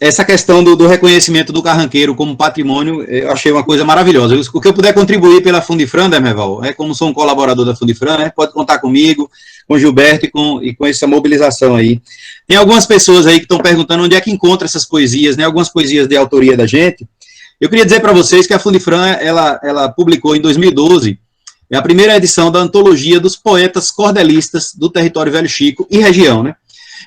essa questão do reconhecimento do carranqueiro como patrimônio, eu achei uma coisa maravilhosa. O que eu puder contribuir pela Fundifran, né, Merval, como sou um colaborador da Fundifran, né, pode contar comigo, com o Gilberto e com essa mobilização aí. Tem algumas pessoas aí que estão perguntando onde é que encontra essas poesias, né, algumas poesias de autoria da gente. Eu queria dizer para vocês que a Fundifran, ela publicou em 2012 a primeira edição da antologia dos poetas cordelistas do território Velho Chico e região, né?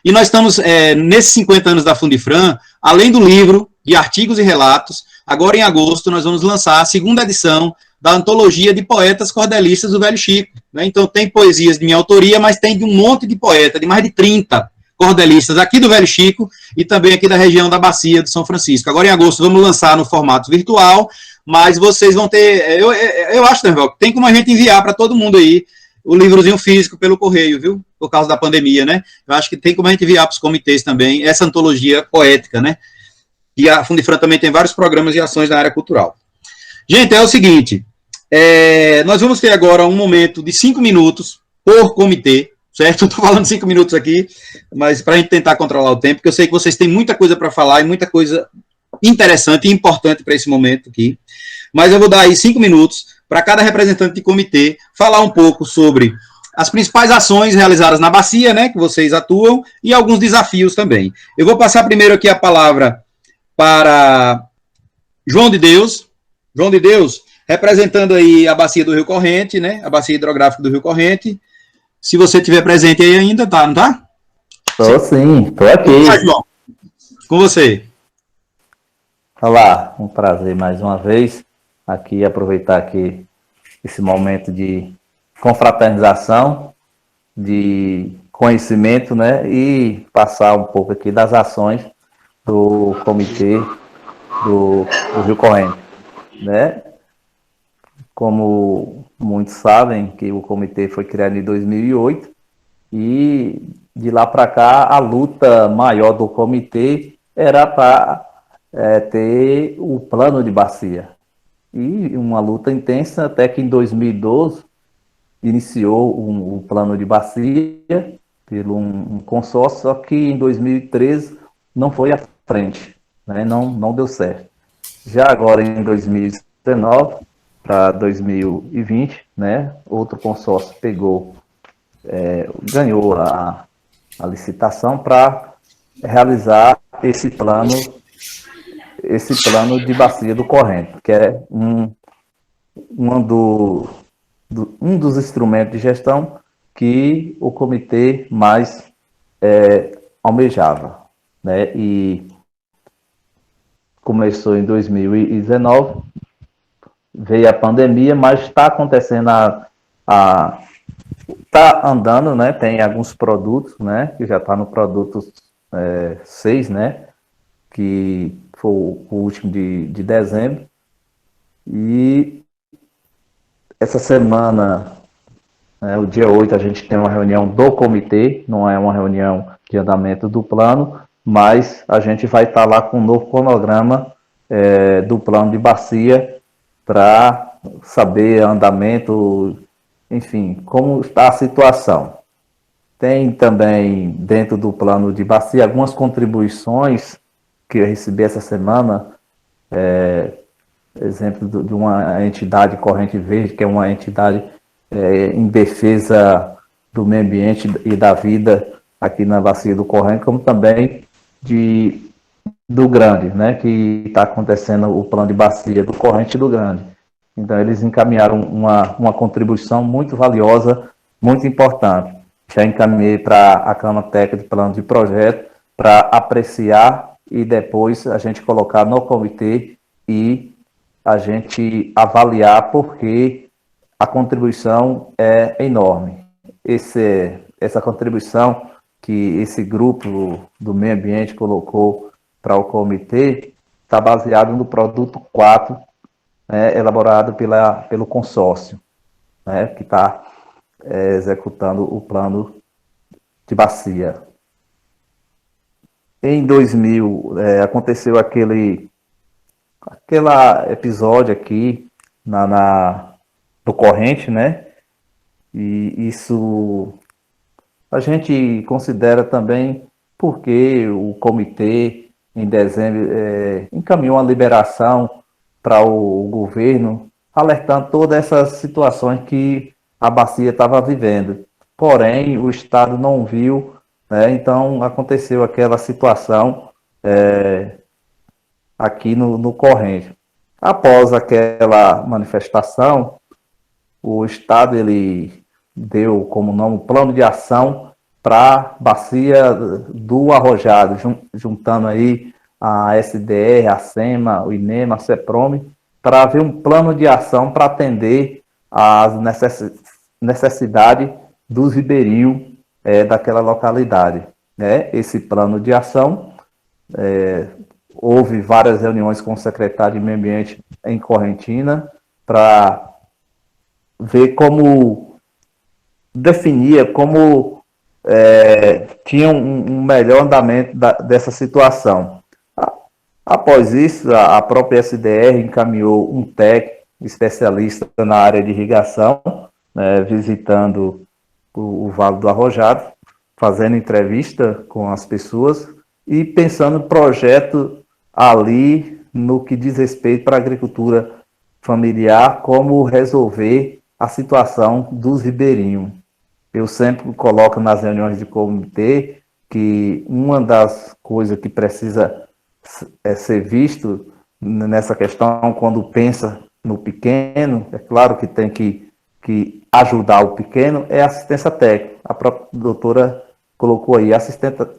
E nós estamos, nesses 50 anos da Fundifran, além do livro de artigos e relatos, agora em agosto nós vamos lançar a segunda edição da antologia de poetas cordelistas do Velho Chico. Né? Então tem poesias de minha autoria, mas tem de um monte de poeta, de mais de 30 cordelistas aqui do Velho Chico e também aqui da região da Bacia de São Francisco. Agora em agosto vamos lançar no formato virtual, mas vocês vão ter, eu acho, né, que tem como a gente enviar para todo mundo aí o livrozinho físico pelo correio, viu? Por causa da pandemia, né? Eu acho que tem como a gente enviar para os comitês também essa antologia poética, né? E a Fundifran também tem vários programas e ações na área cultural. Gente, é o seguinte, nós vamos ter agora um momento de 5 minutos por comitê, certo? Eu estou falando 5 minutos aqui, mas para a gente tentar controlar o tempo, porque eu sei que vocês têm muita coisa para falar e muita coisa interessante e importante para esse momento aqui. Mas eu vou dar aí 5 minutos para cada representante de comitê falar um pouco sobre as principais ações realizadas na Bacia, né, que vocês atuam, e alguns desafios também. Eu vou passar primeiro aqui a palavra para João de Deus. João de Deus, representando aí a Bacia do Rio Corrente, né, a Bacia Hidrográfica do Rio Corrente. Se você estiver presente aí ainda, tá, não tá? Tô sim, tô aqui. João, com você. Olá, um prazer mais uma vez aqui, aproveitar aqui esse momento de confraternização, de conhecimento, né, e passar um pouco aqui das ações do Comitê do Rio Corrente, né? Como muitos sabem, que o comitê foi criado em 2008 e de lá para cá a luta maior do comitê era para ter o plano de bacia. E uma luta intensa até que em 2012 iniciou o plano de bacia pelo um consórcio, só que em 2013 não foi à frente, né? Não deu certo. Já agora em 2019 para 2020, né? Outro consórcio ganhou a licitação para realizar esse plano de bacia do corrente, que é um dos instrumentos de gestão que o comitê mais almejava, né? E começou em 2019, veio a pandemia, mas está acontecendo está andando, né? Tem alguns produtos, né? Que já está no produto 6, né? Que foi o último de dezembro. E essa semana, o dia 8, a gente tem uma reunião do comitê, não é uma reunião de andamento do plano, mas a gente vai estar lá com um novo cronograma do plano de bacia para saber andamento, enfim, como está a situação. Tem também, dentro do plano de bacia, algumas contribuições que eu recebi essa semana, exemplo de uma entidade Corrente Verde, que é uma entidade em defesa do meio ambiente e da vida aqui na Bacia do Corrente, como também do Grande, né, que está acontecendo o plano de bacia do Corrente e do Grande. Então, eles encaminharam uma contribuição muito valiosa, muito importante. Já encaminhei para a Câmara Técnica de Plano de Projeto para apreciar e depois a gente colocar no comitê e a gente avaliar, porque a contribuição é enorme. Essa contribuição que esse grupo do meio ambiente colocou para o comitê está baseado no produto 4, né, elaborado pelo consórcio, né, que está executando o plano de bacia. Em 2000, aconteceu aquele episódio aqui no Corrente, né? E isso a gente considera também porque o comitê em dezembro, encaminhou uma liberação para o governo, alertando todas essas situações que a bacia estava vivendo. Porém, o Estado não viu, né? Então aconteceu aquela situação aqui no Corrente. Após aquela manifestação, o Estado ele deu como nome Plano de Ação para a Bacia do Arrojado, juntando aí a SDR, a SEMA, o INEMA, a CEPROME, para haver um plano de ação para atender às necessidades dos ribeirinhos daquela localidade. Né? Esse plano de ação, houve várias reuniões com o secretário de Meio Ambiente em Correntina para ver como definia, como tinha um melhor andamento dessa situação. Após isso, a própria SDR encaminhou um técnico especialista na área de irrigação, né, visitando o Vale do Arrojado, fazendo entrevista com as pessoas e pensando no projeto ali no que diz respeito para a agricultura familiar, como resolver a situação dos ribeirinhos. Eu sempre coloco nas reuniões de comitê que uma das coisas que precisa ser visto nessa questão, quando pensa no pequeno, é claro que tem que ajudar o pequeno, é a assistência técnica. A própria doutora colocou aí, a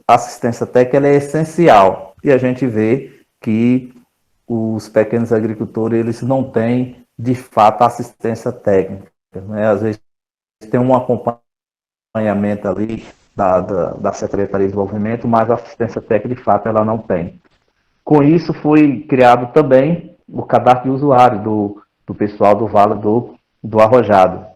assistência técnica ela é essencial. E a gente vê que os pequenos agricultores eles não têm, de fato, assistência técnica. Né? Às vezes tem um acompanhamento ali da Secretaria de Desenvolvimento, mas a assistência técnica, de fato, ela não tem. Com isso, foi criado também o cadastro de usuário do pessoal do Vale do Arrojado.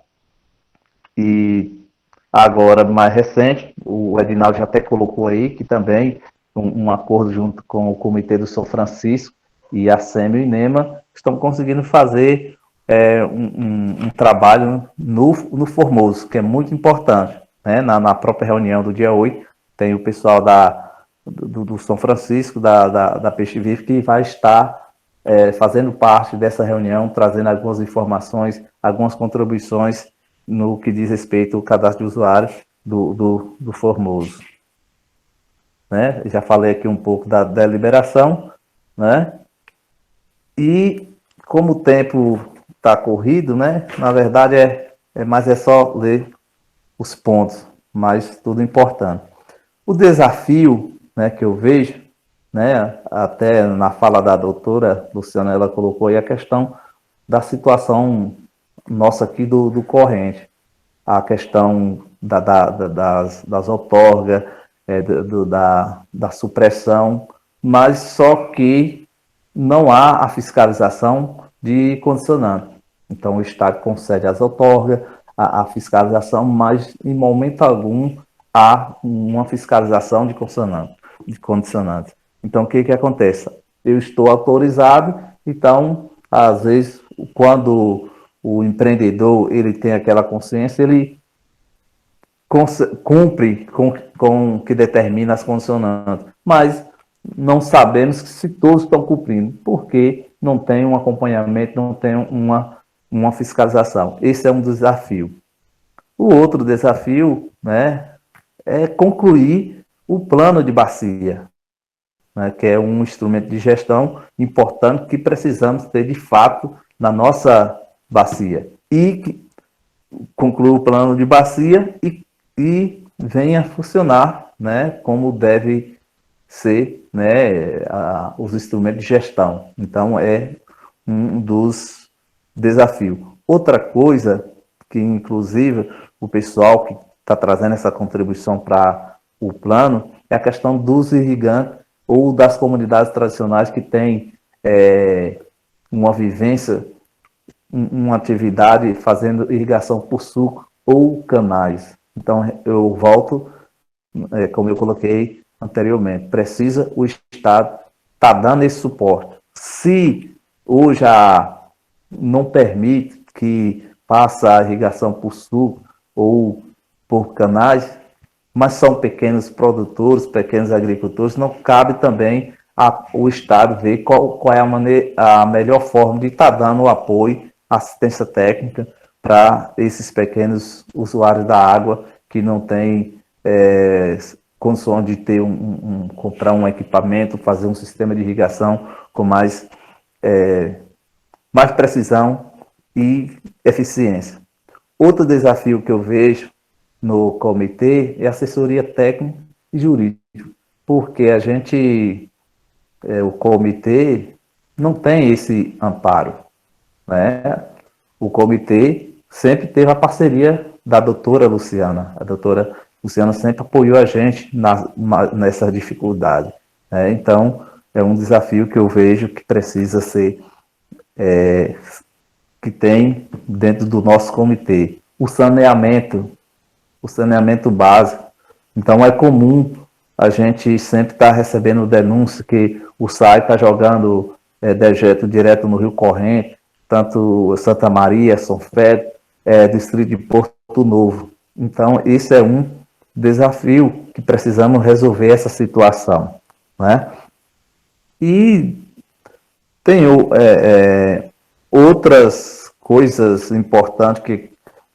E agora, mais recente, o Edinaldo já até colocou aí que também um acordo junto com o Comitê do São Francisco e a SEMI e o INEMA estão conseguindo fazer um trabalho no Formoso, que é muito importante. Né? Na própria reunião do dia 8, tem o pessoal do São Francisco, da Peixe Vivo, que vai estar fazendo parte dessa reunião, trazendo algumas informações, algumas contribuições no que diz respeito ao cadastro de usuários do Formoso. Né? Já falei aqui um pouco da deliberação, né? E como o tempo está corrido, né? Na verdade mas é só ler os pontos, mas tudo importante. O desafio, né, que eu vejo, né, até na fala da doutora Luciana, ela colocou aí a questão da situação nossa aqui do Corrente, a questão das outorgas, da supressão, mas só que não há a fiscalização de condicionante. Então, o Estado concede as outorgas, a fiscalização, mas em momento algum há uma fiscalização de condicionante. Então, o que acontece? Eu estou autorizado, então, às vezes, quando o empreendedor ele tem aquela consciência, ele cumpre com o que determina as condicionantes, mas não sabemos se todos estão cumprindo, porque não tem um acompanhamento, não tem uma fiscalização. Esse é um desafio. O outro desafio, né, é concluir o plano de bacia, né, que é um instrumento de gestão importante que precisamos ter de fato na nossa bacia. E concluir o plano de bacia e venha funcionar, né, como deve ser, né, os instrumentos de gestão. Então, é um dos desafios. Outra coisa que, inclusive, o pessoal que está trazendo essa contribuição para o plano é a questão dos irrigantes ou das comunidades tradicionais que têm uma vivência, uma atividade fazendo irrigação por suco ou canais. Então, eu volto, como eu coloquei anteriormente, precisa o Estado estar dando esse suporte. Se hoje não permite que faça a irrigação por suco ou por canais, mas são pequenos produtores, pequenos agricultores, não cabe também o Estado ver qual é a melhor forma de estar dando o apoio, assistência técnica para esses pequenos usuários da água que não têm condições de ter comprar um equipamento, fazer um sistema de irrigação com mais precisão e eficiência. Outro desafio que eu vejo no comitê é assessoria técnica e jurídica, porque o comitê não tem esse amparo, né? O comitê sempre teve a parceria da doutora Luciana. A doutora Luciana sempre apoiou a gente nessa dificuldade, né? Então, é um desafio que eu vejo que precisa ser, que tem dentro do nosso comitê. O saneamento básico. Então, é comum a gente sempre estar recebendo denúncia que o SAI está jogando dejeto direto no Rio Corrente, tanto Santa Maria, São Félix, distrito de Porto Novo. Então, esse é um desafio que precisamos resolver essa situação, né? E tem outras coisas importantes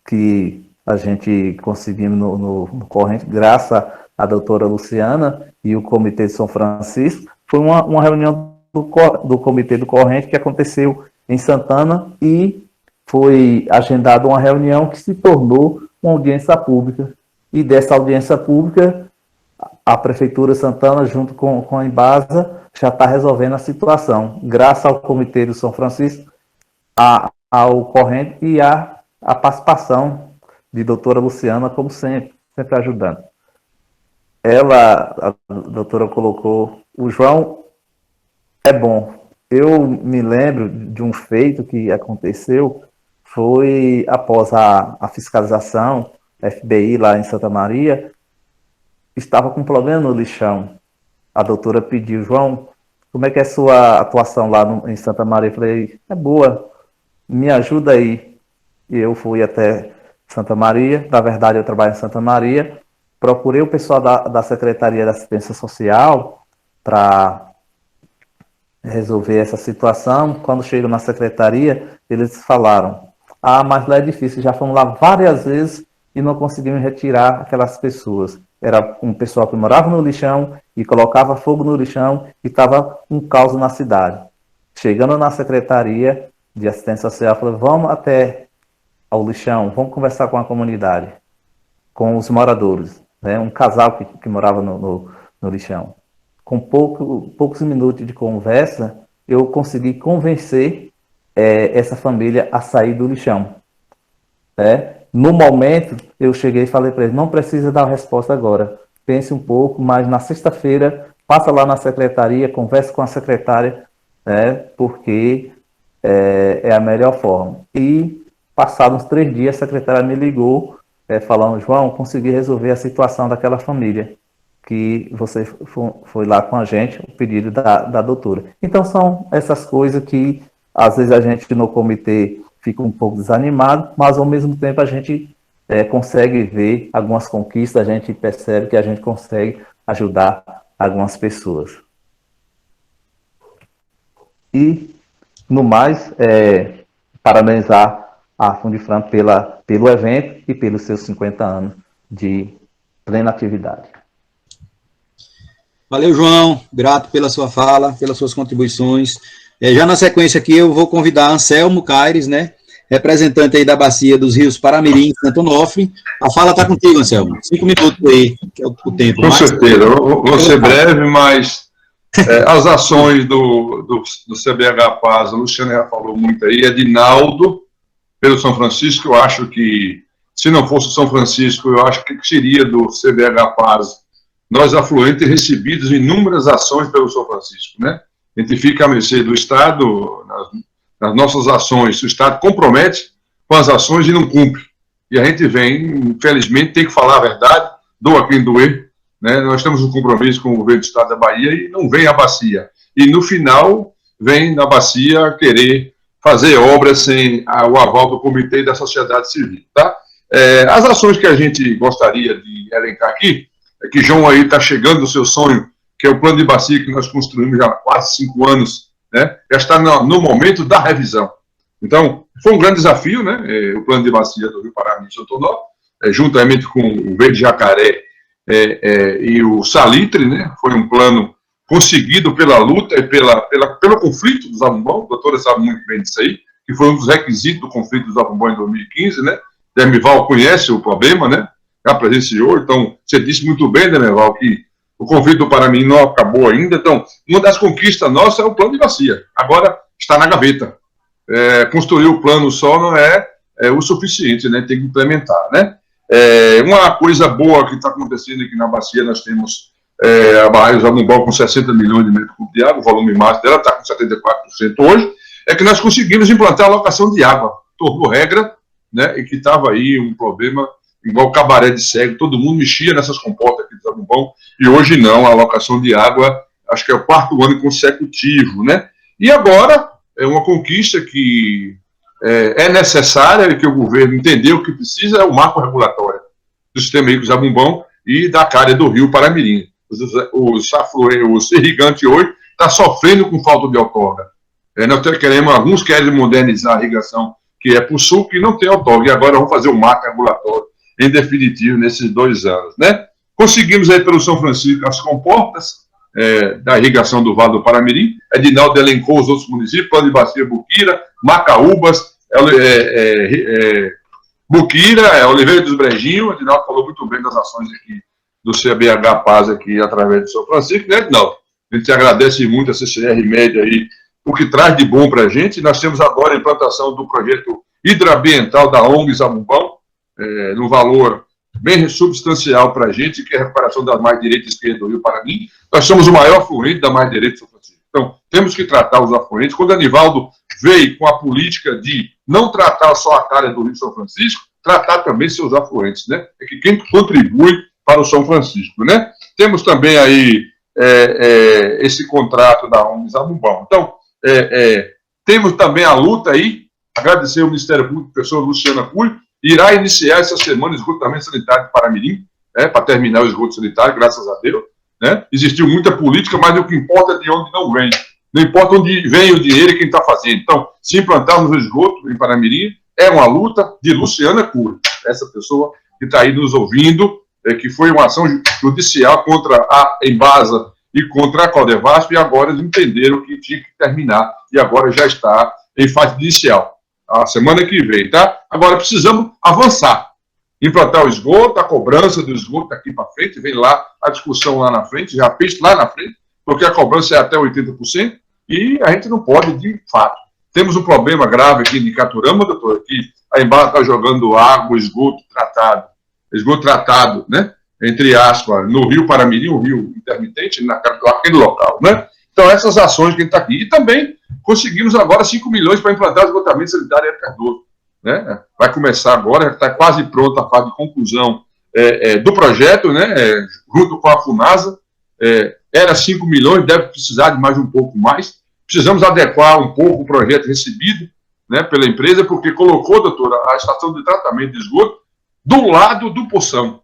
que a gente conseguimos no Corrente, graças à doutora Luciana e o Comitê de São Francisco. Foi uma reunião do Comitê do Corrente que aconteceu em Santana e foi agendada uma reunião que se tornou uma audiência pública. E dessa audiência pública, a Prefeitura de Santana, junto com a Embasa, já está resolvendo a situação, graças ao Comitê do São Francisco, ao Corrente e à participação de doutora Luciana, como sempre ajudando. A doutora colocou, o João é bom. Eu me lembro de um feito que aconteceu, foi após a fiscalização, FBI lá em Santa Maria, estava com problema no lixão. A doutora pediu, João, como é que é a sua atuação lá em Santa Maria? Eu falei, é boa, me ajuda aí. E eu fui até Santa Maria, na verdade eu trabalho em Santa Maria, procurei o pessoal da Secretaria da Assistência Social para resolver essa situação. Quando chego na secretaria, eles falaram, mas lá é difícil, já fomos lá várias vezes e não conseguimos retirar aquelas pessoas. Era um pessoal que morava no lixão e colocava fogo no lixão e estava um caos na cidade. Chegando na Secretaria de Assistência Social, falei, vamos até ao lixão, vamos conversar com a comunidade, com os moradores, né? Um casal que morava no lixão. Com poucos minutos de conversa, eu consegui convencer essa família a sair do lixão. No momento, eu cheguei e falei para eles, não precisa dar a resposta agora, pense um pouco, mas na sexta-feira, passa lá na secretaria, converse com a secretária, porque é a melhor forma. E, passados uns 3 dias, a secretária me ligou, falando, João, consegui resolver a situação daquela família, que você foi lá com a gente, o pedido da doutora. Então, são essas coisas que, às vezes, a gente no comitê fica um pouco desanimado, mas, ao mesmo tempo, a gente consegue ver algumas conquistas, a gente percebe que a gente consegue ajudar algumas pessoas. E, no mais, parabenizar a Fundifram pelo evento e pelos seus 50 anos de plena atividade. Valeu, João. Grato pela sua fala, pelas suas contribuições. Já na sequência aqui, eu vou convidar Anselmo Caires, né, representante aí da Bacia dos Rios Paramirim e Santo Onofre. A fala está contigo, Anselmo. 5 minutos aí, que é o tempo. Com certeza. Eu vou ser breve, mas as ações do CBH Paz, a Luciana já falou muito aí, é de Naldo, pelo São Francisco. Eu acho que, se não fosse o São Francisco, eu acho que seria do CBH Paz. Nós, afluentes, recebidos inúmeras ações pelo São Francisco, né? A gente fica à mercê do Estado, nas nossas ações, o Estado compromete com as ações e não cumpre. E a gente vem, infelizmente, tem que falar a verdade, doa quem doer, né? Nós temos um compromisso com o governo do Estado da Bahia e não vem a bacia. E, no final, vem na bacia querer fazer obras sem o aval do Comitê e da sociedade civil, tá? As ações que a gente gostaria de elencar aqui, é que João aí está chegando no seu sonho que é o plano de bacia que nós construímos já há quase 5 anos, né? Já está no momento da revisão. Então, foi um grande desafio, né? O plano de bacia do Rio Paraná e Santonó, juntamente com o Verde Jacaré e o Salitre, né? Foi um plano conseguido pela luta e pelo conflito do Zabumbão. A doutora sabe muito bem disso aí, que foi um dos requisitos do conflito do Zabumbão em 2015, né? Demival conhece o problema, né? Já presenciou. Então, você disse muito bem, Demival, que o conflito do Paramirim não acabou ainda. Então, uma das conquistas nossas é o plano de bacia. Agora está na gaveta. Construir o plano só não é o suficiente, né? Tem que implementar, né? Uma coisa boa que está acontecendo aqui na bacia, nós temos a barragem do Zabumbão com 60 milhões de metros cúbicos de água, o volume máximo dela está com 74% hoje, é que nós conseguimos implantar a alocação de água, tornou regra, né? E que estava aí um problema igual cabaré de cego, todo mundo mexia nessas comportas aqui do Zabumbão, e hoje não, a alocação de água, acho que é o 4º ano consecutivo, né? E agora, é uma conquista que é necessária, e que o governo entendeu que precisa, é o marco regulatório do sistema hídrico Zabumbão e da área do Rio Paramirim. Os irrigantes hoje estão sofrendo com falta de outorga. Alguns querem modernizar a irrigação que é para o sul, que não tem outorga, e agora vamos fazer o marco regulatório em definitivo nesses 2 anos, né? Conseguimos aí pelo São Francisco as comportas da irrigação do Vale do Paramirim. Edinaldo elencou os outros municípios, Plano de Bacia, Buquira, Macaúbas, Buquira, Oliveira dos Brejinhos. Edinaldo falou muito bem das ações aqui do CBH Paz aqui através do São Francisco, né, Edinaldo? A gente agradece muito a CCR Média aí, o que traz de bom para a gente. Nós temos agora a implantação do projeto hidroambiental da ONG Zabumbão, no valor bem substancial para a gente, que é a recuperação da margem direita e esquerda do Rio Paraná. Nós somos o maior afluente da margem direita do São Francisco. Então, temos que tratar os afluentes. Quando o Anivaldo veio com a política de não tratar só a área do Rio São Francisco, tratar também seus afluentes, né? É que quem contribui para o São Francisco, né? Temos também aí esse contrato da ONG Zabumbão. Então, temos também a luta aí, agradecer ao Ministério Público, professor Luciana Cury, irá iniciar essa semana o esgotamento sanitário de Paramirim, para terminar o esgoto sanitário, graças a Deus, né? Existiu muita política, mas o que importa é de onde não vem. Não importa onde vem o dinheiro e quem está fazendo. Então, se implantarmos o esgoto em Paramirim, é uma luta de Luciana Cury, essa pessoa que está aí nos ouvindo, que foi uma ação judicial contra a Embasa e contra a Codevasp, e agora eles entenderam que tinha que terminar, e agora já está em fase inicial. A semana que vem, tá? Agora precisamos avançar, implantar o esgoto, a cobrança do esgoto daqui para frente, vem lá a discussão lá na frente, já fez lá na frente, porque a cobrança é até 80%, e a gente não pode, de fato. Temos um problema grave aqui em Caturama, doutor, que a Embasa está jogando água, esgoto tratado, né? Entre aspas, no Rio Paramirim, o rio intermitente, naquele local, né? Então, essas ações que a gente está aqui. E também conseguimos agora 5 milhões para implantar o esgotamento sanitário em Cardoso, né? Vai começar agora, já está quase pronta a fase de conclusão do projeto, né? Junto com a FUNASA. Era 5 milhões, deve precisar de mais um pouco mais. Precisamos adequar um pouco o projeto recebido, né, pela empresa, porque colocou, doutora, a estação de tratamento de esgoto do lado do Poção.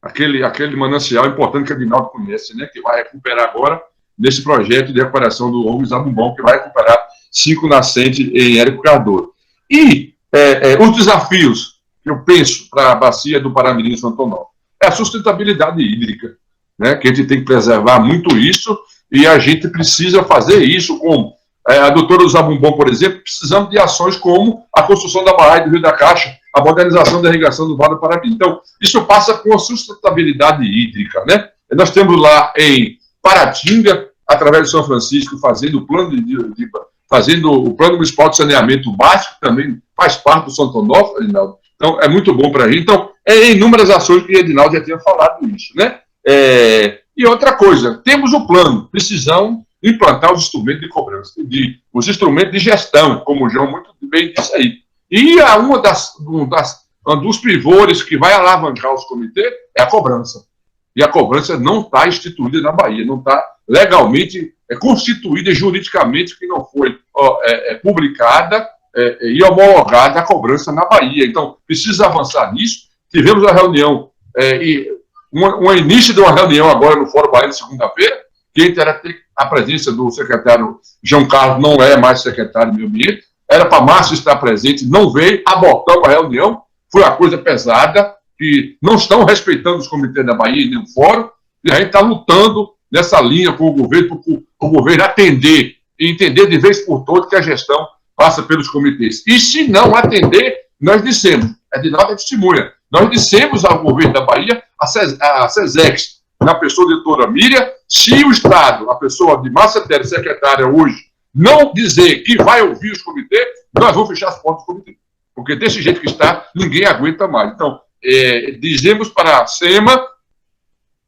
Aquele manancial importante que a Edinaldo conhece, né? Que vai recuperar agora nesse projeto de recuperação do ONG Zabumbão, que vai recuperar 5 nascentes em Érico Cardoso. E os desafios que eu penso para a bacia do Paramirim e Santo Antônio é a sustentabilidade hídrica, né? Que a gente tem que preservar muito isso, e a gente precisa fazer isso com a doutora do Zabumbão, por exemplo. Precisamos de ações como a construção da barragem do Rio da Caixa, a modernização da irrigação do Vale do Paramirim. Então, isso passa com a sustentabilidade hídrica, né? Nós temos lá em Paratinga, através do São Francisco, fazendo o plano o plano municipal de saneamento básico, também faz parte do Santo Onofre, Edinaldo. Então, é muito bom para a gente. Então, inúmeras ações que o Edinaldo já tinha falado isso, né? E outra coisa, temos o plano, precisamos implantar os instrumentos de cobrança, os instrumentos de gestão, como o João muito bem disse aí. E um dos pivôs que vai alavancar os comitês é a cobrança. E a cobrança não está instituída na Bahia, não está legalmente constituída juridicamente, que não foi publicada e homologada a cobrança na Bahia. Então, precisa avançar nisso. Tivemos uma reunião, um início de uma reunião agora no Fórum Bahia, segunda-feira, que era ter a presença do secretário João Carlos, não é mais secretário do Meio Ambiente, era para Márcio estar presente, não veio, abortamos a reunião, foi uma coisa pesada, que não estão respeitando os comitês da Bahia nem o fórum, e a gente está lutando nessa linha com o governo, para o governo atender e entender de vez por todas que a gestão passa pelos comitês. E se não atender, nós dissemos, Edinaldo é testemunha, nós dissemos ao governo da Bahia, a SESEX, na pessoa da doutora Miriam, se o Estado, a pessoa de Márcia Telles, secretária hoje, não dizer que vai ouvir os comitês, nós vamos fechar as portas do comitê. Porque desse jeito que está, ninguém aguenta mais. Então, dizemos para a SEMA,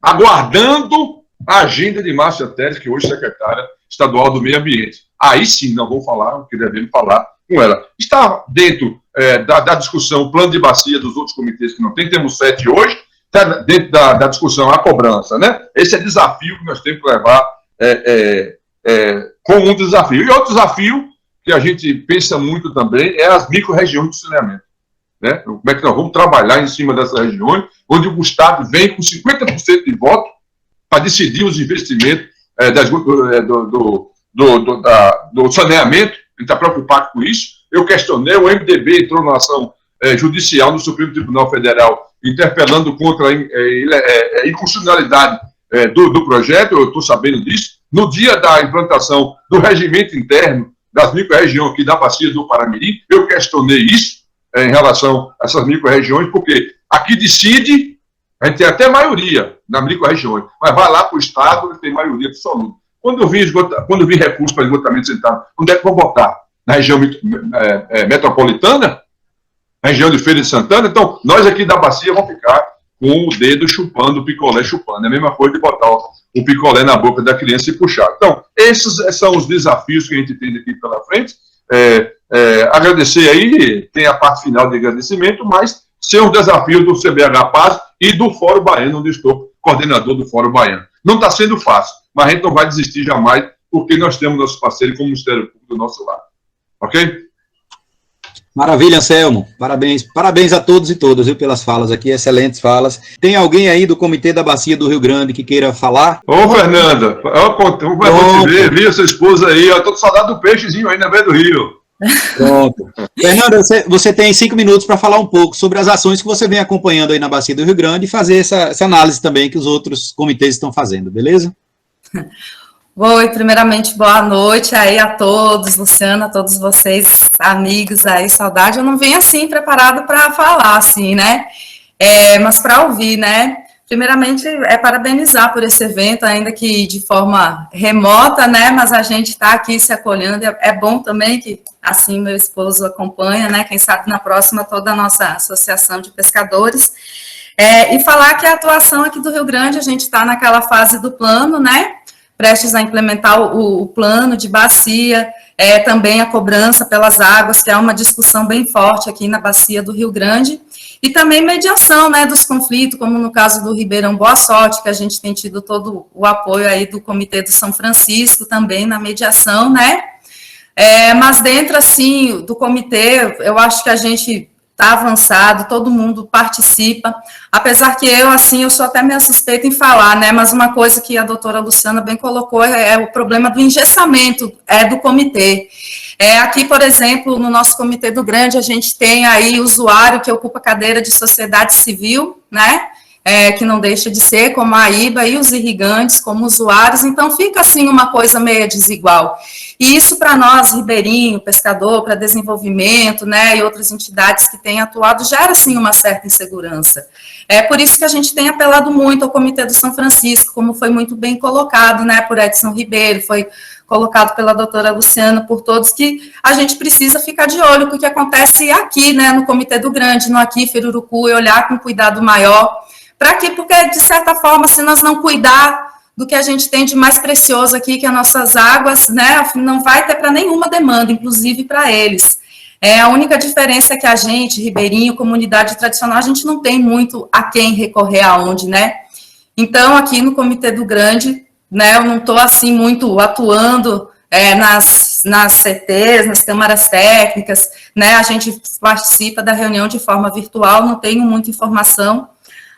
aguardando a agenda de Márcia Telles, que hoje é secretária estadual do Meio Ambiente. Aí sim, nós vamos falar o que devemos falar com ela. Está dentro da discussão, plano de bacia dos outros comitês que não tem, temos 7 hoje, está dentro da discussão a cobrança, né? Esse é desafio que nós temos que levar como um desafio. E outro desafio que a gente pensa muito também é as micro-regiões de saneamento. Né? Como é que nós vamos trabalhar em cima dessas regiões, onde o Estado vem com 50% de voto para decidir os investimentos do saneamento, a gente está preocupado com isso. Eu questionei, o MDB entrou na ação judicial no Supremo Tribunal Federal, interpelando contra a inconstitucionalidade do projeto, eu estou sabendo disso. No dia da implantação do regimento interno das micro-regiões aqui da Bacia do Paramirim, eu questionei isso, em relação a essas micro-regiões, porque aqui decide, a gente tem até maioria nas micro-regiões, mas vai lá para o Estado e tem maioria absoluta. Quando eu vi recurso para esgotamento sanitário, onde é que vou botar? Na região metropolitana? Na região de Feira de Santana? Então, nós aqui da Bacia vamos ficar com o dedo chupando, o picolé chupando. É a mesma coisa de botar o picolé na boca da criança e puxar. Então, esses são os desafios que a gente tem aqui pela frente. Agradecer aí, tem a parte final de agradecimento, mas ser um desafio do CBH Paz e do Fórum Baiano, onde estou coordenador do Fórum Baiano. Não está sendo fácil, mas a gente não vai desistir jamais, porque nós temos nossos parceiros como o Ministério Público do nosso lado. Ok? Maravilha, Anselmo. Parabéns a todos e todas, viu, pelas falas aqui, excelentes falas. Tem alguém aí do Comitê da Bacia do Rio Grande que queira falar? Ô, Fernanda, eu te ver, vi a sua esposa aí, eu tô com saudade do peixezinho aí na beira do rio. Pronto. Fernanda, você tem 5 minutos para falar um pouco sobre as ações que você vem acompanhando aí na Bacia do Rio Grande e fazer essa análise também que os outros comitês estão fazendo, beleza? Oi, primeiramente, boa noite aí a todos, Luciana, a todos vocês, amigos aí, saudade. Eu não vim assim preparado para falar, assim, né? Mas para ouvir, né? Primeiramente, parabenizar por esse evento, ainda que de forma remota, né? Mas a gente está aqui se acolhendo. É bom também que, assim, meu esposo acompanha, né? Quem sabe na próxima toda a nossa associação de pescadores. E falar que a atuação aqui do Rio Grande, a gente está naquela fase do plano, né? Prestes a implementar o plano de bacia, também a cobrança pelas águas, que é uma discussão bem forte aqui na Bacia do Rio Grande, e também mediação, né, dos conflitos, como no caso do Ribeirão Boa Sorte, que a gente tem tido todo o apoio aí do Comitê do São Francisco, também na mediação, né, mas dentro, assim, do comitê, eu acho que a gente está avançado, todo mundo participa, apesar que eu sou até meio suspeita em falar, né, mas uma coisa que a doutora Luciana bem colocou é o problema do engessamento do comitê. Aqui, por exemplo, no nosso Comitê do Grande, a gente tem aí usuário que ocupa cadeira de sociedade civil, né, que não deixa de ser, como a IBA, e os irrigantes como usuários, então fica assim uma coisa meio desigual. E isso para nós, ribeirinho, pescador, para desenvolvimento, né, e outras entidades que têm atuado, gera assim uma certa insegurança. Por isso que a gente tem apelado muito ao Comitê do São Francisco, como foi muito bem colocado, né, por Edson Ribeiro, foi colocado pela doutora Luciana, por todos, que a gente precisa ficar de olho com o que acontece aqui, né, no Comitê do Grande, no Aquífero Urucu, e olhar com cuidado maior. Para quê? Porque, de certa forma, se nós não cuidar do que a gente tem de mais precioso aqui, que é as nossas águas, né, não vai ter para nenhuma demanda, inclusive para eles. A única diferença é que a gente, ribeirinho, comunidade tradicional, a gente não tem muito a quem recorrer aonde, né? Então, aqui no Comitê do Grande, né, eu não estou, assim, muito atuando nas CTs, nas câmaras técnicas, né, a gente participa da reunião de forma virtual, não tenho muita informação,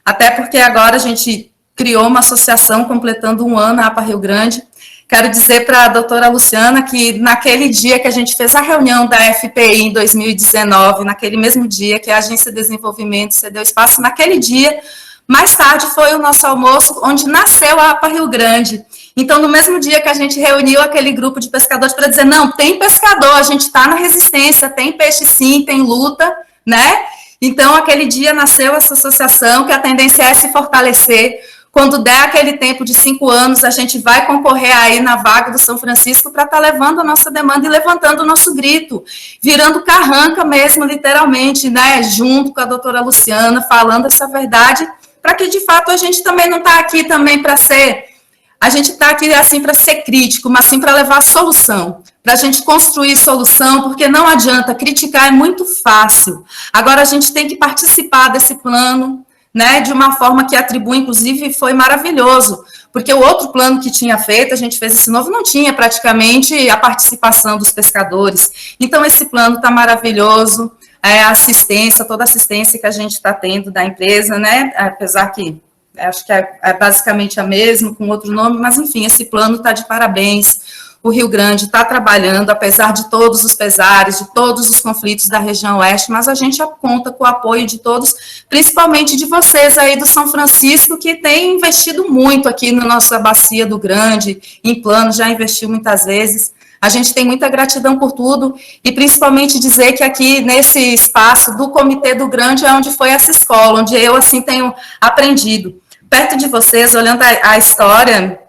até porque agora a gente criou uma associação completando 1 ano, a APA Rio Grande. Quero dizer para a doutora Luciana que naquele dia que a gente fez a reunião da FPI em 2019, naquele mesmo dia que a Agência de Desenvolvimento cedeu espaço, naquele dia, mais tarde foi o nosso almoço, onde nasceu a APA Rio Grande. Então, no mesmo dia que a gente reuniu aquele grupo de pescadores para dizer, não, tem pescador, a gente está na resistência, tem peixe sim, tem luta, né? Então, aquele dia nasceu essa associação, que a tendência é se fortalecer. Quando der aquele tempo de 5 anos, a gente vai concorrer aí na vaga do São Francisco para estar levando a nossa demanda e levantando o nosso grito, virando carranca mesmo, literalmente, né? Junto com a doutora Luciana, falando essa verdade, para que, de fato, a gente também não está aqui também para ser... A gente está aqui, assim, para ser crítico, mas sim para levar solução, para a gente construir solução, porque não adianta, criticar é muito fácil. Agora, a gente tem que participar desse plano, né, de uma forma que atribui, inclusive, foi maravilhoso, porque o outro plano que tinha feito, a gente fez esse novo, não tinha praticamente a participação dos pescadores. Então, esse plano está maravilhoso, a assistência, toda a assistência que a gente está tendo da empresa, né, apesar que acho que é basicamente a mesma, com outro nome, mas, enfim, esse plano está de parabéns. O Rio Grande está trabalhando, apesar de todos os pesares, de todos os conflitos da região oeste, mas a gente conta com o apoio de todos, principalmente de vocês aí do São Francisco, que tem investido muito aqui na nossa bacia do Grande, em planos, já investiu muitas vezes. A gente tem muita gratidão por tudo, e principalmente dizer que aqui, nesse espaço do Comitê do Grande, é onde foi essa escola, onde eu, assim, tenho aprendido. Perto de vocês, olhando a história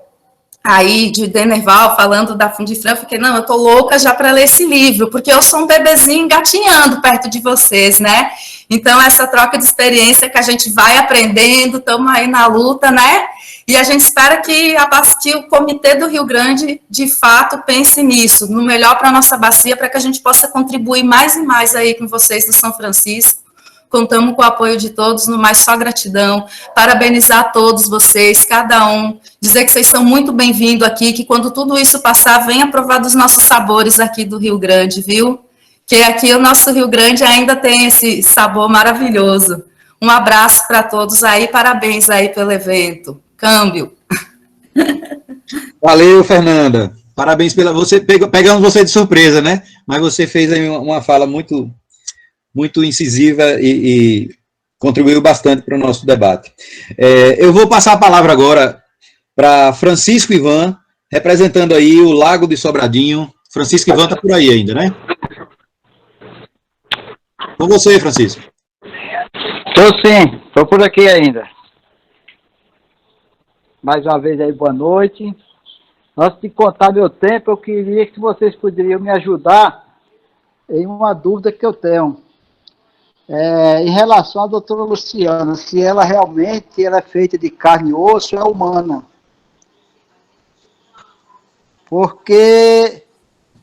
aí de Denerval, falando da Fundifran, eu fiquei, não, eu tô louca já para ler esse livro, porque eu sou um bebezinho engatinhando perto de vocês, né? Então, essa troca de experiência que a gente vai aprendendo, estamos aí na luta, né? E a gente espera que o Comitê do Rio Grande, de fato, pense nisso, no melhor para a nossa bacia, para que a gente possa contribuir mais e mais aí com vocês do São Francisco. Contamos com o apoio de todos, no mais só gratidão, parabenizar todos vocês, cada um, dizer que vocês são muito bem-vindos aqui, que quando tudo isso passar, venha provar dos nossos sabores aqui do Rio Grande, viu? Que aqui o nosso Rio Grande ainda tem esse sabor maravilhoso. Um abraço para todos aí, parabéns aí pelo evento. Câmbio. Valeu, Fernanda. Parabéns pela... Pegamos você de surpresa, né? Mas você fez aí uma fala muito incisiva e contribuiu bastante para o nosso debate. Eu vou passar a palavra agora para Francisco Ivan, representando aí o Lago de Sobradinho. Francisco Ivan está por aí ainda, né? Com você, Francisco. Estou sim, estou por aqui ainda. Mais uma vez aí, boa noite. Antes de contar meu tempo, eu queria que vocês poderiam me ajudar em uma dúvida que eu tenho. Em relação à doutora Luciana, se ela realmente é feita de carne e osso ou é humana. Porque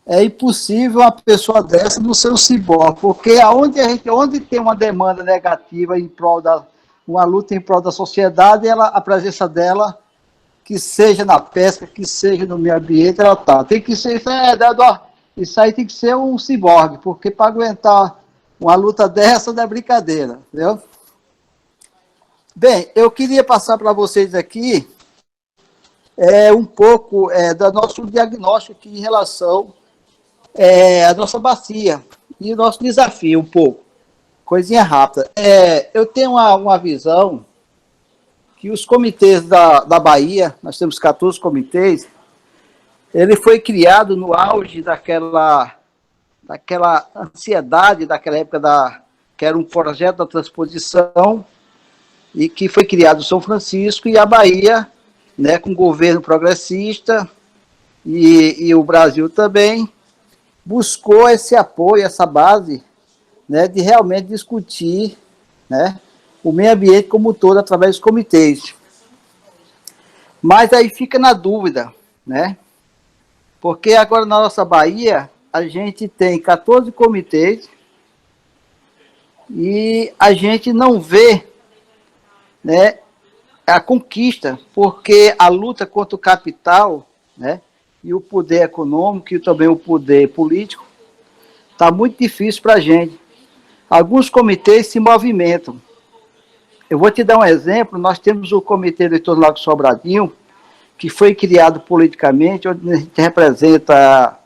é impossível uma pessoa dessa não ser um ciborgue, porque onde tem uma demanda negativa em prol uma luta em prol da sociedade, a presença dela, que seja na pesca, que seja no meio ambiente, ela está. Tem que ser, isso aí tem que ser um ciborgue, porque para aguentar uma luta dessa não é brincadeira, entendeu? Bem, eu queria passar para vocês aqui um pouco do nosso diagnóstico aqui em relação à nossa bacia e o nosso desafio, um pouco. Coisinha rápida. Eu tenho uma visão que os comitês da Bahia, nós temos 14 comitês, ele foi criado no auge daquela ansiedade daquela época, que era um projeto da transposição, e que foi criado o São Francisco e a Bahia, né, com o governo progressista, e o Brasil também, buscou esse apoio, essa base, né, de realmente discutir, né, o meio ambiente como um todo, através dos comitês. Mas aí fica na dúvida, né, porque agora na nossa Bahia, a gente tem 14 comitês e a gente não vê, né, a conquista, porque a luta contra o capital, né, e o poder econômico e também o poder político está muito difícil para a gente. Alguns comitês se movimentam. eu vou te dar um exemplo. Nós temos o Comitê Eleitor do Lago Sobradinho, que foi criado politicamente, onde a gente representa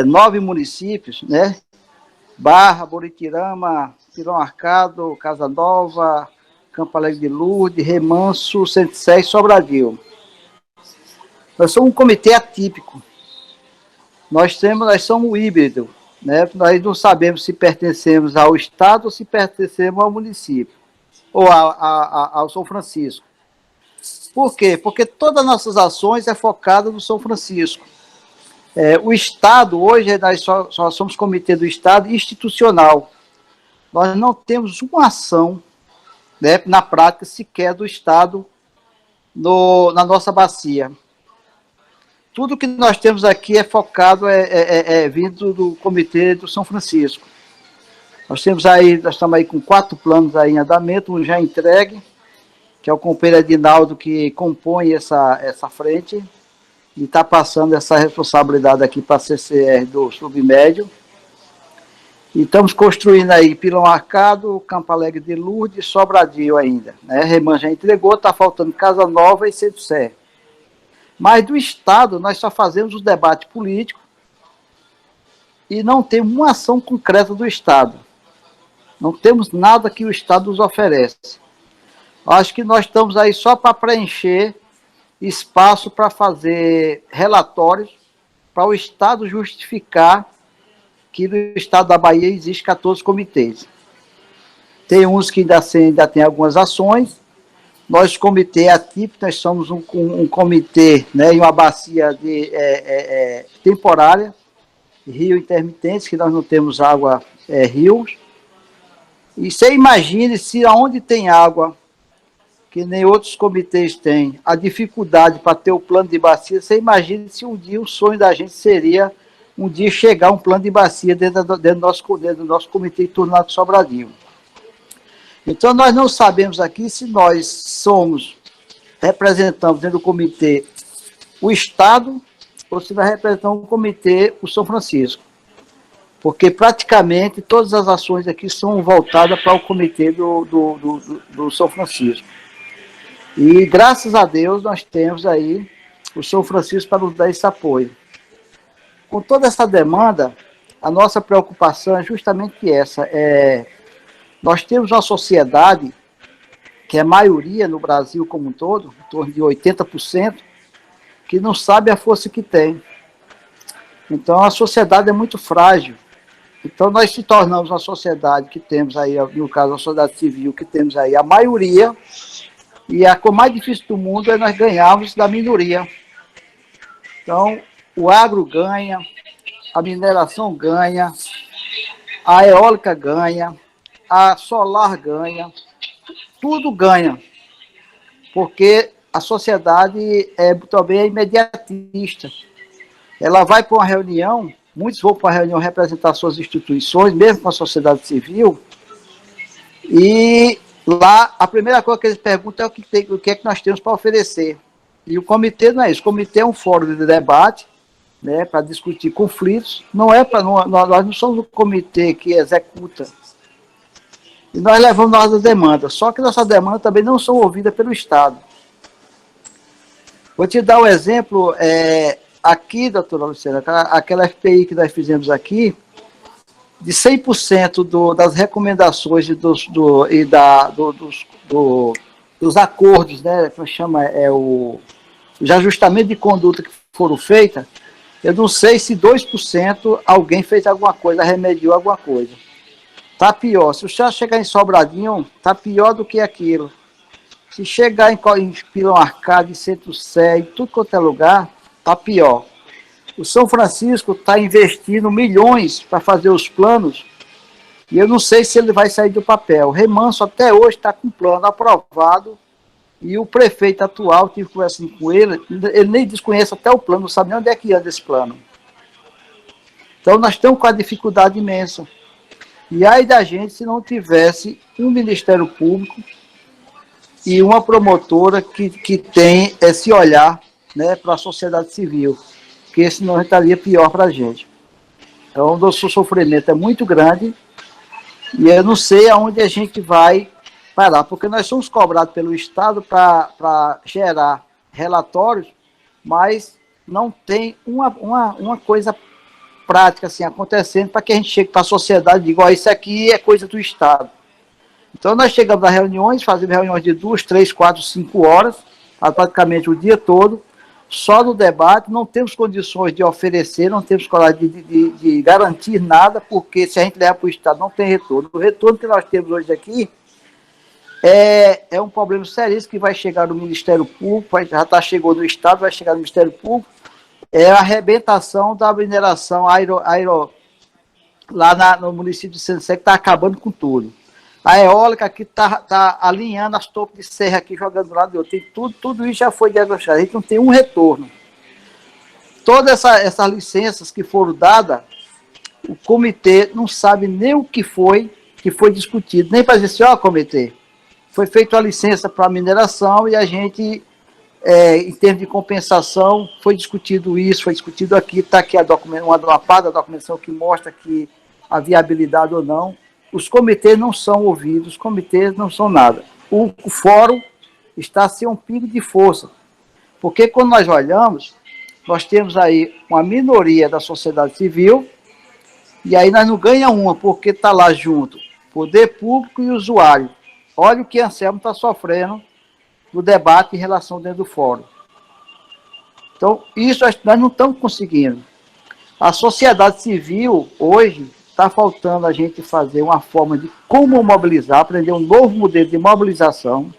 9 municípios, né? Barra, Boritirama, Pilão Arcado, Casa Nova, Campo Alegre de Lourdes, Remanso, Centro-Sé e Sobradinho. Nós somos um comitê atípico. Nós somos um híbrido, né? Nós não sabemos se pertencemos ao Estado ou se pertencemos ao município, ou ao São Francisco. Por quê? Porque todas as nossas ações é focada no São Francisco. O Estado, hoje, nós só somos comitê do Estado institucional. Nós não temos uma ação, né, na prática, sequer do Estado na nossa bacia. Tudo que nós temos aqui é focado, vindo do Comitê do São Francisco. Nós estamos aí com 4 planos aí em andamento, um já entregue, que é o companheiro Edinaldo que compõe essa frente, e está passando essa responsabilidade aqui para a CCR do Submédio. E estamos construindo aí Pilão Arcado, Campo Alegre de Lourdes e Sobradinho ainda, né? Remanso já entregou, está faltando Casa Nova e Centro-Sé. Mas do Estado, nós só fazemos o debate político e não temos uma ação concreta do Estado. Não temos nada que o Estado nos oferece. Acho que nós estamos aí só para preencher espaço para fazer relatórios, para o Estado justificar que no Estado da Bahia existem 14 comitês. Tem uns que ainda tem algumas ações. Nós, comitê atípico, nós somos um comitê, né, em uma bacia temporária, rio intermitentes, que nós não temos água, rios. E você imagine se aonde tem água, que nem outros comitês têm, a dificuldade para ter o plano de bacia, você imagine se um dia o sonho da gente seria um dia chegar um plano de bacia dentro do nosso comitê Tornado Sobradinho. Então, nós não sabemos aqui se nós representamos dentro do comitê o Estado ou se nós representamos o comitê o São Francisco. Porque praticamente todas as ações aqui são voltadas para o comitê do São Francisco. E graças a Deus nós temos aí o São Francisco para nos dar esse apoio. Com toda essa demanda, a nossa preocupação é justamente essa. Nós temos uma sociedade, que é a maioria no Brasil como um todo, em torno de 80%, que não sabe a força que tem. Então, a sociedade é muito frágil. Então, nós se tornamos uma sociedade que temos aí, no caso, a sociedade civil, que temos aí a maioria, e a coisa mais difícil do mundo é nós ganharmos da minoria. Então, o agro ganha, a mineração ganha, a eólica ganha, a solar ganha, tudo ganha, porque a sociedade também é imediatista. Ela vai para uma reunião, muitos vão para uma reunião representar suas instituições, mesmo com a sociedade civil, e lá a primeira coisa que eles perguntam é o que é que nós temos para oferecer. E o comitê não é isso, o comitê é um fórum de debate, né, para discutir conflitos, nós não somos um comitê que executa. E nós levamos nossas demandas, só que nossas demandas também não são ouvidas pelo Estado. Vou te dar um exemplo, aqui, doutora Luciana, aquela FPI que nós fizemos aqui, de 100% das recomendações dos acordos, né, que chama, os ajustamentos de conduta que foram feitos, eu não sei se 2% alguém fez alguma coisa, remediou alguma coisa. Está pior. Se o senhor chegar em Sobradinho, está pior do que aquilo. Se chegar em Pilão Arcado, em Centro-Sé, em tudo quanto é lugar, está pior. O São Francisco está investindo milhões para fazer os planos, e eu não sei se ele vai sair do papel. O Remanso até hoje está com o plano aprovado, e o prefeito atual, tive conversando com ele nem desconhece até o plano, não sabe nem onde é que anda esse plano. Então nós estamos com a dificuldade imensa. E aí da gente se não tivesse um Ministério Público e uma promotora que tem esse olhar, né, para a sociedade civil, porque senão estaria pior para a gente. Então o nosso sofrimento é muito grande e eu não sei aonde a gente vai parar, porque nós somos cobrados pelo Estado para gerar relatórios, mas não tem uma coisa prática assim, acontecendo para que a gente chegue para a sociedade e diga, ó, isso aqui é coisa do Estado. Então nós chegamos a reuniões, fazemos reuniões de 2, 3, 4, 5 horas, praticamente o dia todo, só no debate, não temos condições de oferecer, não temos coragem de garantir nada, porque se a gente leva para o Estado não tem retorno. O retorno que nós temos hoje aqui é um problema sério que vai chegar no Ministério Público, já chegou no Estado, vai chegar no Ministério Público, é a arrebentação da mineração lá no município de Centro-Sé, que está acabando com tudo. A eólica aqui está alinhando as topas de serra aqui, jogando do lado do outro. Tudo isso já foi diagnosticado, a gente não tem um retorno. Todas essas licenças que foram dadas, o comitê não sabe nem o que foi discutido, nem para dizer assim, ó, comitê, foi feita a licença para mineração e a gente, em termos de compensação, foi discutido isso, foi discutido aqui, está aqui uma parte da documentação que mostra que a viabilidade ou não. Os comitês não são ouvidos, os comitês não são nada. O fórum está a ser um pingo de força, porque quando nós olhamos, nós temos aí uma minoria da sociedade civil, e aí nós não ganhamos uma, porque está lá junto poder público e usuário. Olha o que Anselmo está sofrendo no debate em relação dentro do fórum. Então, isso nós não estamos conseguindo. A sociedade civil, hoje, está faltando a gente fazer uma forma de como mobilizar, aprender um novo modelo de mobilização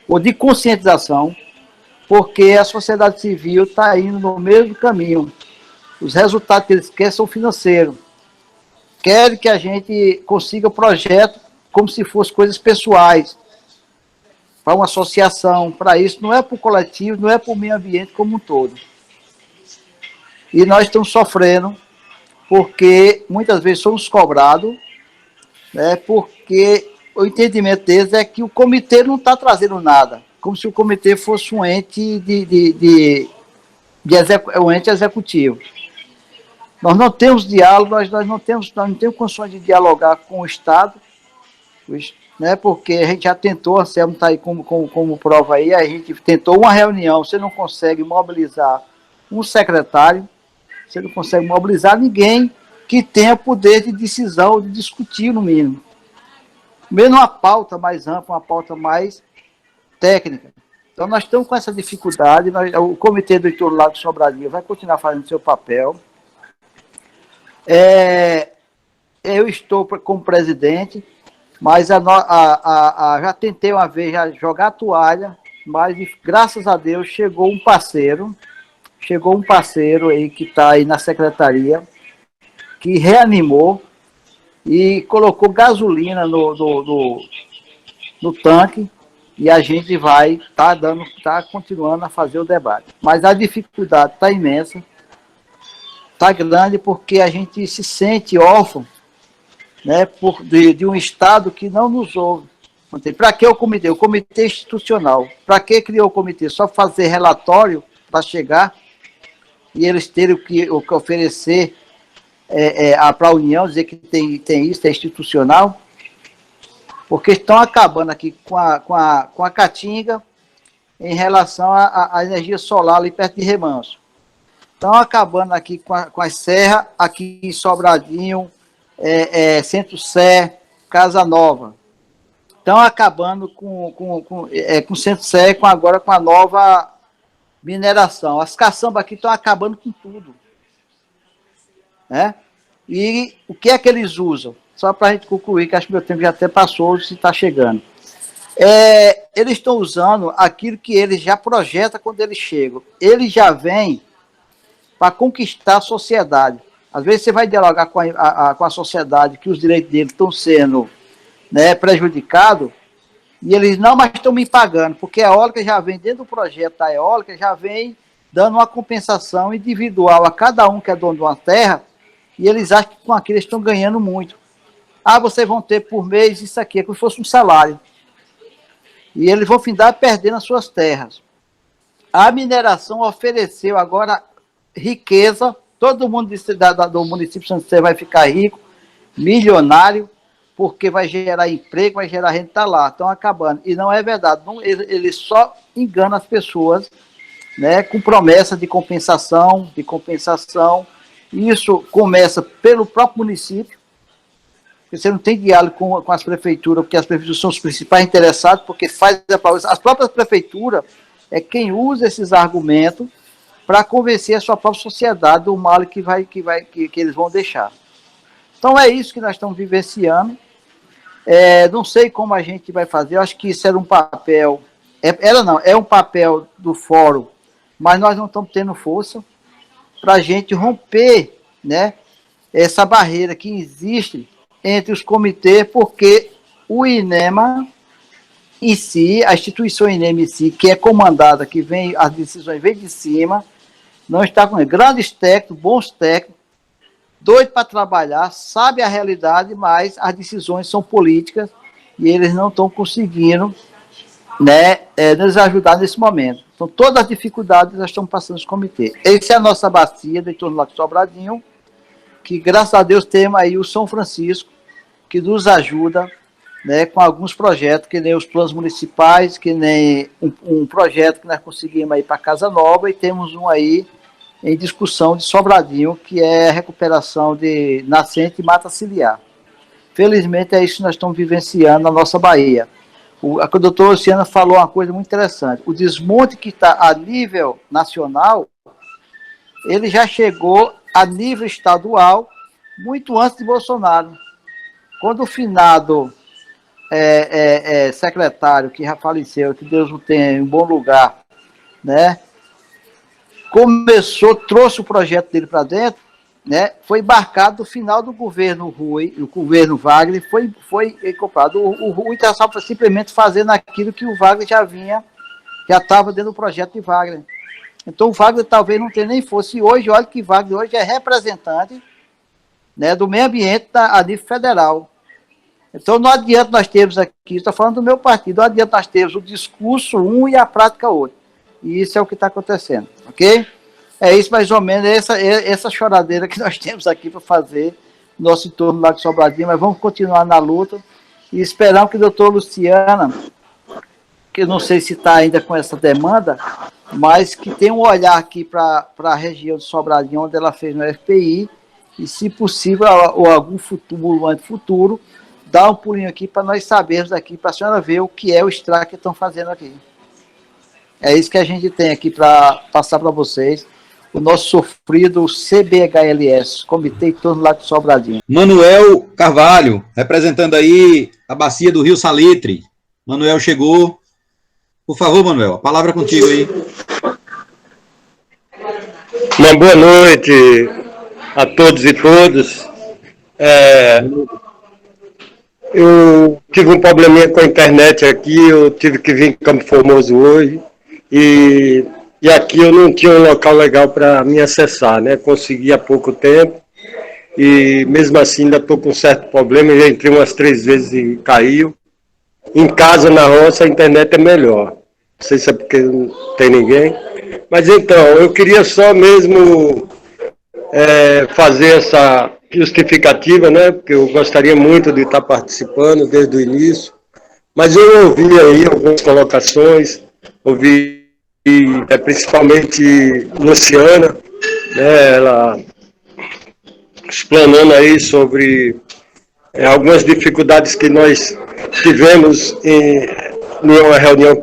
ou de conscientização, porque a sociedade civil está indo no mesmo caminho. Os resultados que eles querem são financeiros. Querem que a gente consiga projeto como se fossem coisas pessoais, para uma associação, para isso, não é para o coletivo, não é para o meio ambiente como um todo. E nós estamos sofrendo, porque muitas vezes somos cobrados, né, porque o entendimento deles é que o comitê não está trazendo nada, como se o comitê fosse um ente um ente executivo. Nós não temos diálogo, nós não temos condições de dialogar com o Estado, né, porque a gente já tentou, a Anselmo está aí como prova aí, a gente tentou uma reunião, você não consegue mobilizar um secretário, você não consegue mobilizar ninguém que tenha poder de decisão, de discutir, no mínimo. Mesmo uma pauta mais ampla, uma pauta mais técnica. Então, nós estamos com essa dificuldade, o Comitê do Entorno Lago Sobradinho vai continuar fazendo seu papel. Eu estou como presidente, mas já tentei uma vez jogar a toalha, mas, graças a Deus, chegou um parceiro aí que está aí na secretaria, que reanimou e colocou gasolina no tanque, e a gente vai tá continuando a fazer o debate. Mas a dificuldade está imensa, está grande, porque a gente se sente órfão, né, de um Estado que não nos ouve. Para que o comitê? O comitê institucional. Para que criou o comitê? Só fazer relatório para chegar e eles terem o que oferecer para a União, dizer que tem isso, é institucional, porque estão acabando aqui com a Caatinga em relação à energia solar ali perto de Remanso. Estão acabando aqui com as serras, aqui em Sobradinho, Centro-Sé, Casa Nova. Estão acabando com Centro-Sé, agora com a nova mineração. As caçambas aqui estão acabando com tudo. Né? E o que é que eles usam? Só para a gente concluir, que acho que meu tempo já até passou, se está chegando. Eles estão usando aquilo que eles já projetam quando eles chegam. Eles já vêm para conquistar a sociedade. Às vezes você vai dialogar com a sociedade, que os direitos deles estão sendo, né, prejudicados, e eles, não, mas estão me pagando, porque a eólica já vem, dentro do projeto da eólica, já vem dando uma compensação individual a cada um que é dono de uma terra, e eles acham que com aquilo eles estão ganhando muito. Vocês vão ter por mês isso aqui, é como se fosse um salário. E eles vão findar perdendo as suas terras. A mineração ofereceu agora riqueza, todo mundo do município de Santo Sé vai ficar rico, milionário, porque vai gerar emprego, vai gerar renda, está lá, estão acabando. E não é verdade, não, ele só engana as pessoas, né, com promessa de compensação. Isso começa pelo próprio município, porque você não tem diálogo com as prefeituras, porque as prefeituras são os principais interessados, porque as próprias prefeituras é quem usa esses argumentos para convencer a sua própria sociedade do mal que eles vão deixar. Então é isso que nós estamos vivenciando. Não sei como a gente vai fazer, eu acho que isso era um papel, é um papel do fórum, mas nós não estamos tendo força para a gente romper, né, essa barreira que existe entre os comitês, porque o INEMA em si, a instituição INEMA em si, que é comandada, que vem, as decisões vêm de cima, não está com grandes técnicos, bons técnicos, doido para trabalhar, sabe a realidade, mas as decisões são políticas e eles não estão conseguindo, né, nos ajudar nesse momento. Então, todas as dificuldades nós estamos passando nos comitês. Essa é a nossa bacia do entorno do Lago Sobradinho, que graças a Deus temos aí o São Francisco, que nos ajuda, né, com alguns projetos, que nem os planos municipais, que nem um projeto que nós conseguimos aí para Casa Nova, e temos um aí em discussão de Sobradinho, que é a recuperação de nascente e mata ciliar. Felizmente é isso que nós estamos vivenciando na nossa Bahia. A doutora Luciana falou uma coisa muito interessante. O desmonte que está a nível nacional, ele já chegou a nível estadual muito antes de Bolsonaro. Quando o finado secretário, que já faleceu, que Deus o tenha em um bom lugar, né, trouxe o projeto dele para dentro, né, foi embarcado no final do governo Rui, o governo Wagner, foi comprado. O Rui estava simplesmente fazendo aquilo que o Wagner já estava dentro do projeto de Wagner. Então o Wagner talvez não tenha nem força. E hoje, olha que Wagner hoje é representante, né, do meio ambiente a nível federal. Então não adianta nós termos aqui, estou falando do meu partido, não adianta nós termos o discurso um e a prática outro. E isso é o que está acontecendo, ok? É isso mais ou menos, essa choradeira que nós temos aqui para fazer no nosso entorno lá de Sobradinho, mas vamos continuar na luta e esperamos que a doutora Luciana, que eu não sei se está ainda com essa demanda, mas que tem um olhar aqui para a região de Sobradinho, onde ela fez no FPI, e se possível, ou algum futuro, dá um pulinho aqui para nós sabermos aqui, para a senhora ver o que é o estrago que estão fazendo aqui. É isso que a gente tem aqui para passar para vocês. O nosso sofrido CBHLS, Comitê em Torno lá de Sobradinho. Manuel Carvalho, representando aí a bacia do Rio Salitre. Manuel chegou. Por favor, Manuel, a palavra é contigo aí. Uma boa noite a todos e todas. Eu tive um probleminha com a internet aqui, eu tive que vir em Campo Formoso hoje, e aqui eu não tinha um local legal para me acessar, né? Consegui há pouco tempo, e mesmo assim ainda estou com um certo problema, já entrei umas 3 vezes e caiu. Em casa, na roça, a internet é melhor. Não sei se é porque não tem ninguém. Mas então, eu queria só mesmo fazer essa justificativa, né? Porque eu gostaria muito de estar participando desde o início. Mas eu ouvi aí algumas colocações, ouvi principalmente Luciana, né? Ela explanando aí sobre algumas dificuldades que nós tivemos em uma reunião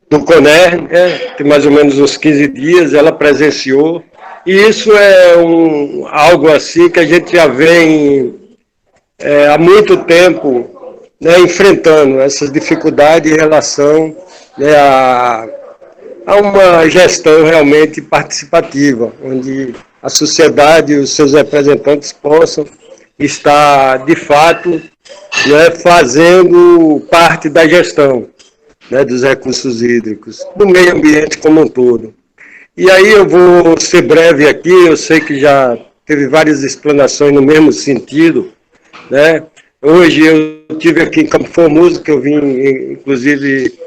do CONER, né, tem mais ou menos uns 15 dias, ela presenciou, e isso é algo assim que a gente já vem há muito tempo, né, enfrentando essas dificuldades em relação, né, a uma gestão realmente participativa, onde a sociedade e os seus representantes possam estar, de fato, né, fazendo parte da gestão, né, dos recursos hídricos, do meio ambiente como um todo. E aí eu vou ser breve aqui, eu sei que já teve várias explanações no mesmo sentido, né? Hoje eu estive aqui em Campo Formoso, que eu vim, inclusive,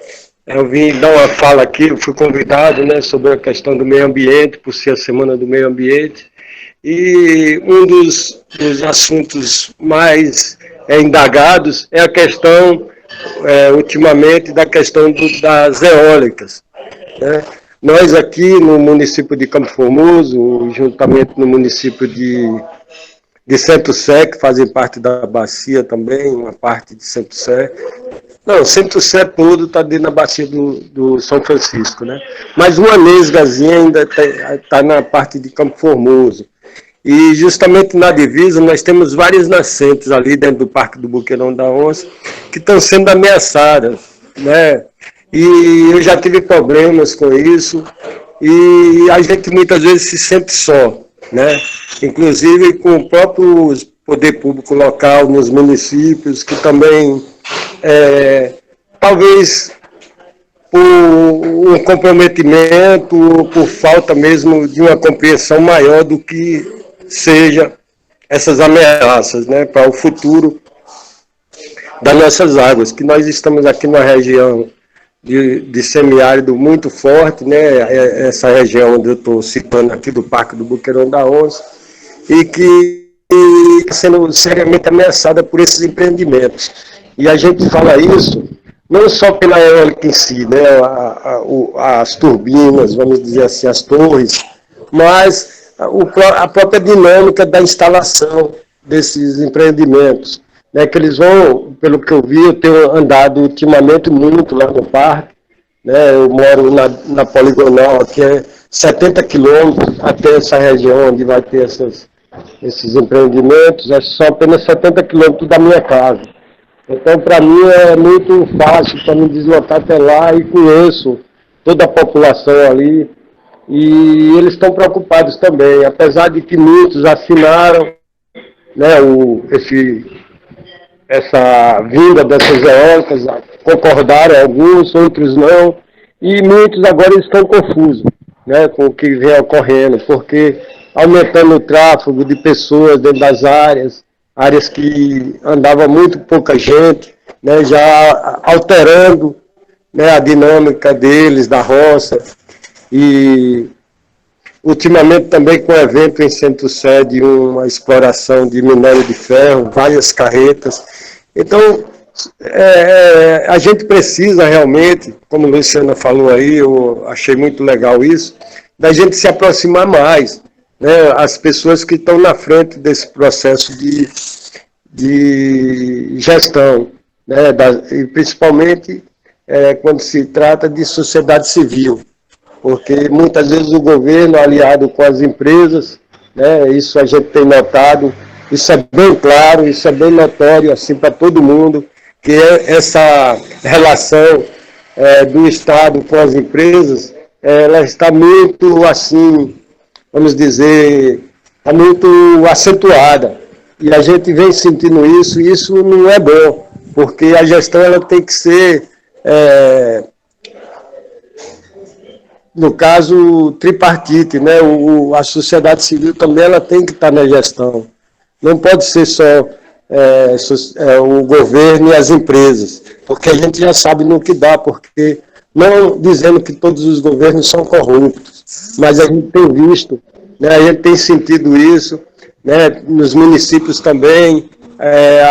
eu vim dar uma fala aqui, eu fui convidado, né, sobre a questão do meio ambiente, por ser a Semana do Meio Ambiente, e um dos assuntos mais indagados é a questão, ultimamente, da questão das eólicas, né? Nós aqui no município de Campo Formoso, juntamente no município de Centro-Sé, que fazem parte da bacia também, uma parte de Centro-Sé. Não, Centro-Sé todo está dentro da bacia do São Francisco, né? Mas uma nesgazinha ainda está na parte de Campo Formoso. E justamente na divisa nós temos várias nascentes ali dentro do Parque do Boqueirão da Onça que estão sendo ameaçadas, né? E eu já tive problemas com isso e a gente muitas vezes se sente só, né? Inclusive com o próprio poder público local nos municípios, que também, talvez por um comprometimento, por falta mesmo de uma compreensão maior do que seja essas ameaças, né, para o futuro das nossas águas, que nós estamos aqui numa região de semiárido muito forte, né, essa região onde eu estou citando aqui do Parque do Boqueirão da Onça, e que está sendo seriamente ameaçada por esses empreendimentos. E a gente fala isso não só pela eólica em si, né, as turbinas, vamos dizer assim, as torres, mas a própria dinâmica da instalação desses empreendimentos, né, que eles vão, pelo que eu vi, eu tenho andado ultimamente muito lá no parque, né, eu moro na Poligonal, que é 70 quilômetros até essa região onde vai ter esses empreendimentos, é só apenas 70 quilômetros da minha casa. Então, para mim, é muito fácil para me deslocar até lá e conheço toda a população ali. E eles estão preocupados também, apesar de que muitos assinaram, né, essa vinda dessas eólicas, concordaram alguns, outros não, e muitos agora estão confusos, né, com o que vem ocorrendo, porque aumentando o tráfego de pessoas dentro das áreas que andava muito pouca gente, né, já alterando, né, a dinâmica deles, da roça, e ultimamente também com o evento em Centro-Sé de uma exploração de minério de ferro, várias carretas. Então, a gente precisa realmente, como a Luciana falou aí, eu achei muito legal isso, da gente se aproximar mais, né, as pessoas que estão na frente desse processo de gestão, né, e principalmente quando se trata de sociedade civil, porque muitas vezes o governo, aliado com as empresas, né, isso a gente tem notado, isso é bem claro, isso é bem notório assim, para todo mundo, que essa relação do Estado com as empresas, ela está muito assim, vamos dizer, está muito acentuada. E a gente vem sentindo isso, e isso não é bom, porque a gestão ela tem que ser, no caso, tripartite, né? A sociedade civil também ela tem que estar na gestão. Não pode ser só o governo e as empresas, porque a gente já sabe no que dá, porque não dizendo que todos os governos são corruptos, mas a gente tem visto, né, a gente tem sentido isso, né, nos municípios também,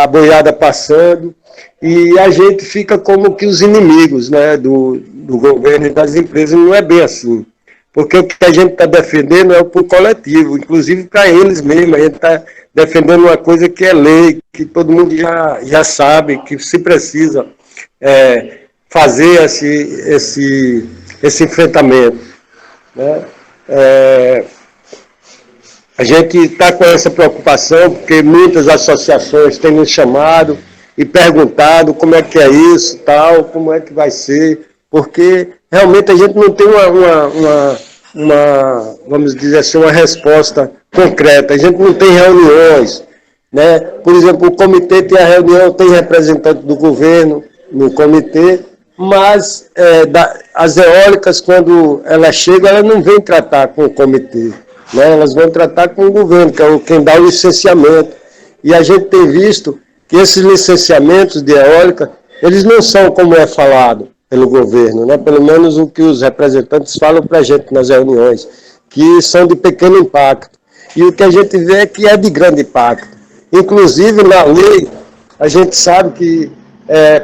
a boiada passando, e a gente fica como que os inimigos, né, do governo e das empresas. Não é bem assim, porque o que a gente está defendendo é o coletivo, inclusive para eles mesmos. A gente está defendendo uma coisa que é lei, que todo mundo já sabe, que se precisa fazer esse enfrentamento, né? A gente está com essa preocupação, porque muitas associações têm nos chamado e perguntado como é que é isso, tal, como é que vai ser, porque realmente a gente não tem vamos dizer assim, uma resposta concreta. A gente não tem reuniões, né? Por exemplo, o comitê tem a reunião, tem representante do governo no comitê, mas as eólicas, quando elas chegam, elas não vêm tratar com o comitê, né? Elas vão tratar com o governo, que é quem dá o licenciamento. E a gente tem visto que esses licenciamentos de eólica, eles não são como é falado pelo governo, né? Pelo menos o que os representantes falam para a gente nas reuniões, que são de pequeno impacto. E o que a gente vê é que é de grande impacto. Inclusive, na lei, a gente sabe que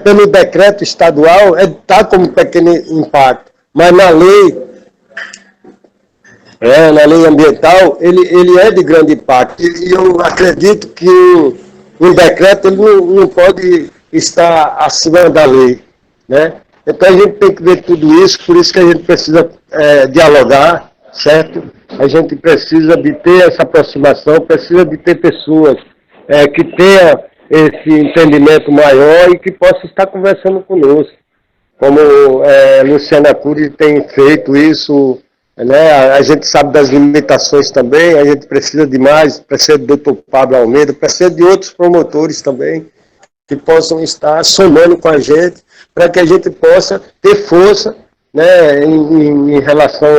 pelo decreto estadual está como pequeno impacto, mas na lei ambiental, ele é de grande impacto. E eu acredito que um decreto ele não pode estar acima da lei, né? Então a gente tem que ver tudo isso, por isso que a gente precisa dialogar, certo? A gente precisa de ter essa aproximação, precisa de ter pessoas que tenham esse entendimento maior e que possam estar conversando conosco. Como Luciana Cury tem feito isso, né? A gente sabe das limitações também, a gente precisa de mais, precisa do Dr. Pablo Almeida, precisa de outros promotores também, que possam estar somando com a gente, para que a gente possa ter força, né, em relação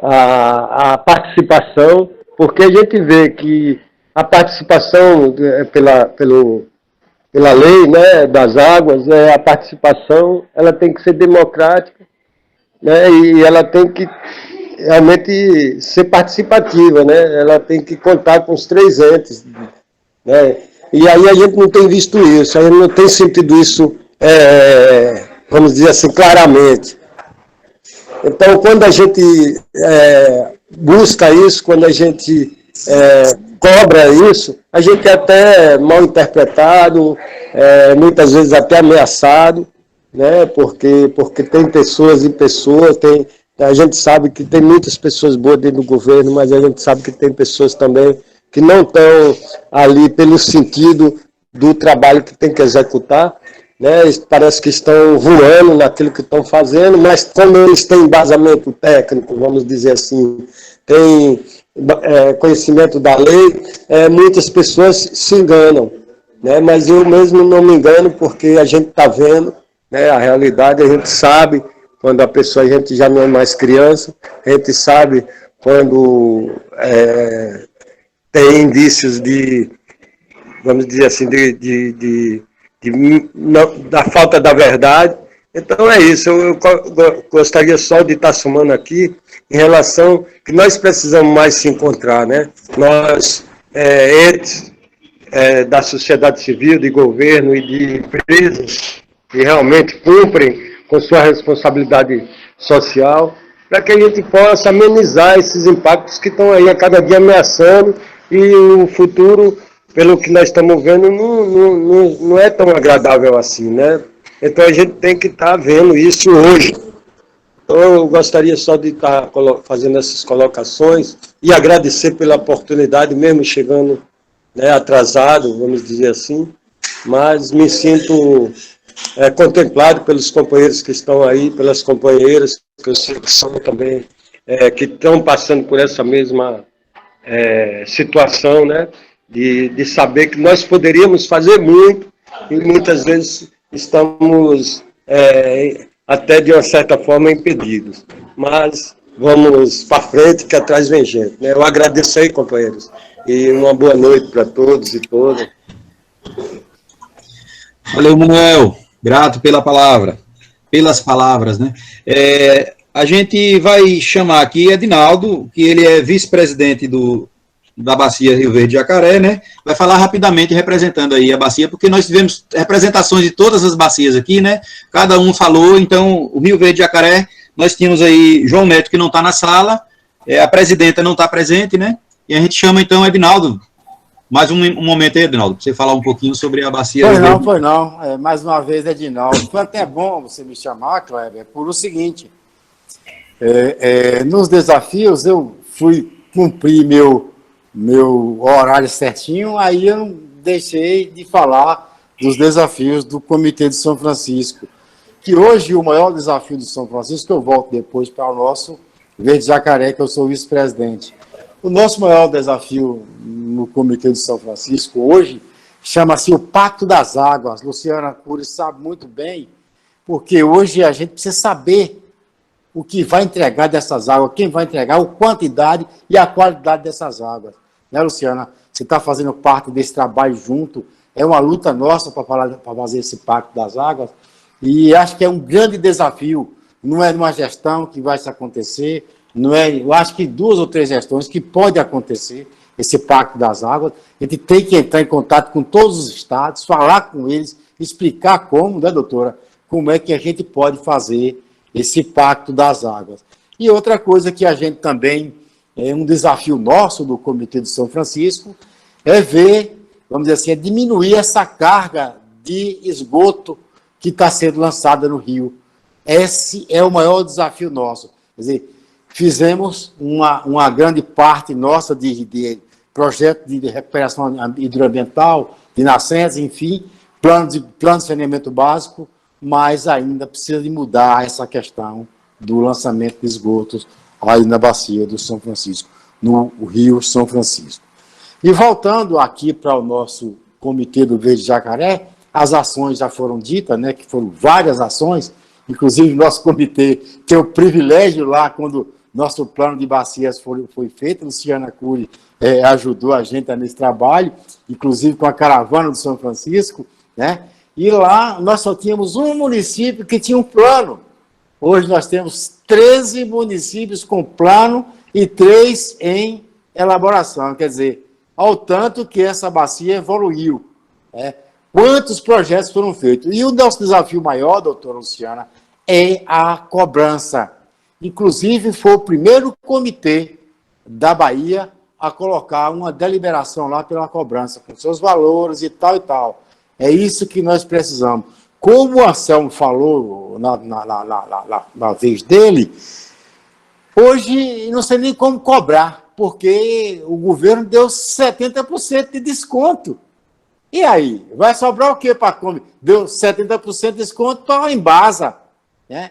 à participação, porque a gente vê que a participação pela lei, né, das águas, a participação ela tem que ser democrática, né, e ela tem que realmente ser participativa, né, ela tem que contar com os 3 entes, né, e aí a gente não tem visto isso, a gente não tem sentido isso, vamos dizer assim, claramente. Então, quando a gente busca isso, quando a gente cobra isso, a gente é até mal interpretado, muitas vezes até ameaçado, né? Porque tem pessoas e pessoas, a gente sabe que tem muitas pessoas boas dentro do governo, mas a gente sabe que tem pessoas também que não estão ali pelo sentido do trabalho que tem que executar, né? Parece que estão voando naquilo que estão fazendo, mas como eles têm embasamento técnico, vamos dizer assim, têm conhecimento da lei, muitas pessoas se enganam, né? Mas eu mesmo não me engano, porque a gente está vendo, né, a realidade, a gente sabe quando a gente já não é mais criança, a gente sabe quando tem indícios de, vamos dizer assim, da falta da verdade. Então é isso, eu gostaria só de estar somando aqui em relação que nós precisamos mais se encontrar, né? Nós, entes da sociedade civil, de governo e de empresas que realmente cumprem com sua responsabilidade social, para que a gente possa amenizar esses impactos que estão aí a cada dia ameaçando, e o futuro, pelo que nós estamos vendo, não é tão agradável assim, né? Então a gente tem que estar vendo isso hoje. Então eu gostaria só de estar fazendo essas colocações e agradecer pela oportunidade, mesmo chegando, né, atrasado, vamos dizer assim, mas me sinto contemplado pelos companheiros que estão aí, pelas companheiras, que eu sei que são também, que estão passando por essa mesma situação, né, de saber que nós poderíamos fazer muito e muitas vezes estamos até de uma certa forma impedidos. Mas vamos para frente, que atrás vem gente, né? Eu agradeço aí, companheiros, e uma boa noite para todos e todas. Valeu, Manuel. Grato pelas palavras, né? A gente vai chamar aqui Edinaldo, que ele é vice-presidente da Bacia Rio Verde Jacaré, né? Vai falar rapidamente representando aí a bacia, porque nós tivemos representações de todas as bacias aqui, né? Cada um falou, então o Rio Verde Jacaré, nós tínhamos aí João Neto, que não está na sala, a presidenta não está presente, né? E a gente chama então Edinaldo. Mais um momento aí, Edinaldo, para você falar um pouquinho sobre a bacia. Pois não. Mais uma vez, Edinaldo. Foi até bom você me chamar, Kleber, por o seguinte, nos desafios eu fui cumprir meu horário certinho, aí eu não deixei de falar dos desafios do Comitê de São Francisco, que hoje o maior desafio do São Francisco, eu volto depois para o nosso Verde Jacaré, que eu sou vice-presidente. O nosso maior desafio no Comitê de São Francisco hoje chama-se o Pacto das Águas. Luciana Cury sabe muito bem, porque hoje a gente precisa saber o que vai entregar dessas águas, quem vai entregar, a quantidade e a qualidade dessas águas. Né, Luciana? Você está fazendo parte desse trabalho junto, é uma luta nossa para fazer esse Pacto das Águas, e acho que é um grande desafio, não é numa gestão que vai se acontecer, não é, eu acho que 2 ou 3 gestões que pode acontecer, esse Pacto das Águas, a gente tem que entrar em contato com todos os estados, falar com eles, explicar como, né, doutora, como é que a gente pode fazer esse Pacto das Águas. E outra coisa que a gente também, é um desafio nosso do Comitê de São Francisco, é ver, vamos dizer assim, é diminuir essa carga de esgoto que está sendo lançada no rio. Esse é o maior desafio nosso. Quer dizer, fizemos uma grande parte nossa de projeto de recuperação hidroambiental, de nascentes, enfim, plano de saneamento básico, mas ainda precisa de mudar essa questão do lançamento de esgotos aí na bacia do São Francisco, no rio São Francisco. E voltando aqui para o nosso Comitê do Verde Jacaré, as ações já foram ditas, né, que foram várias ações, inclusive nosso comitê tem o privilégio lá, quando nosso plano de bacias foi feito, Luciana Cury ajudou a gente nesse trabalho, inclusive com a caravana do São Francisco, né, e lá nós só tínhamos um município que tinha um plano. Hoje nós temos 13 municípios com plano e 3 em elaboração, quer dizer, ao tanto que essa bacia evoluiu, né? Quantos projetos foram feitos? E o nosso desafio maior, doutora Luciana, é a cobrança. Inclusive, foi o primeiro comitê da Bahia a colocar uma deliberação lá pela cobrança, com seus valores e tal e tal. É isso que nós precisamos. Como o Anselmo falou na vez dele, hoje não sei nem como cobrar, porque o governo deu 70% de desconto. E aí? Vai sobrar o quê para comer? Deu 70% de desconto para a Embasa, né?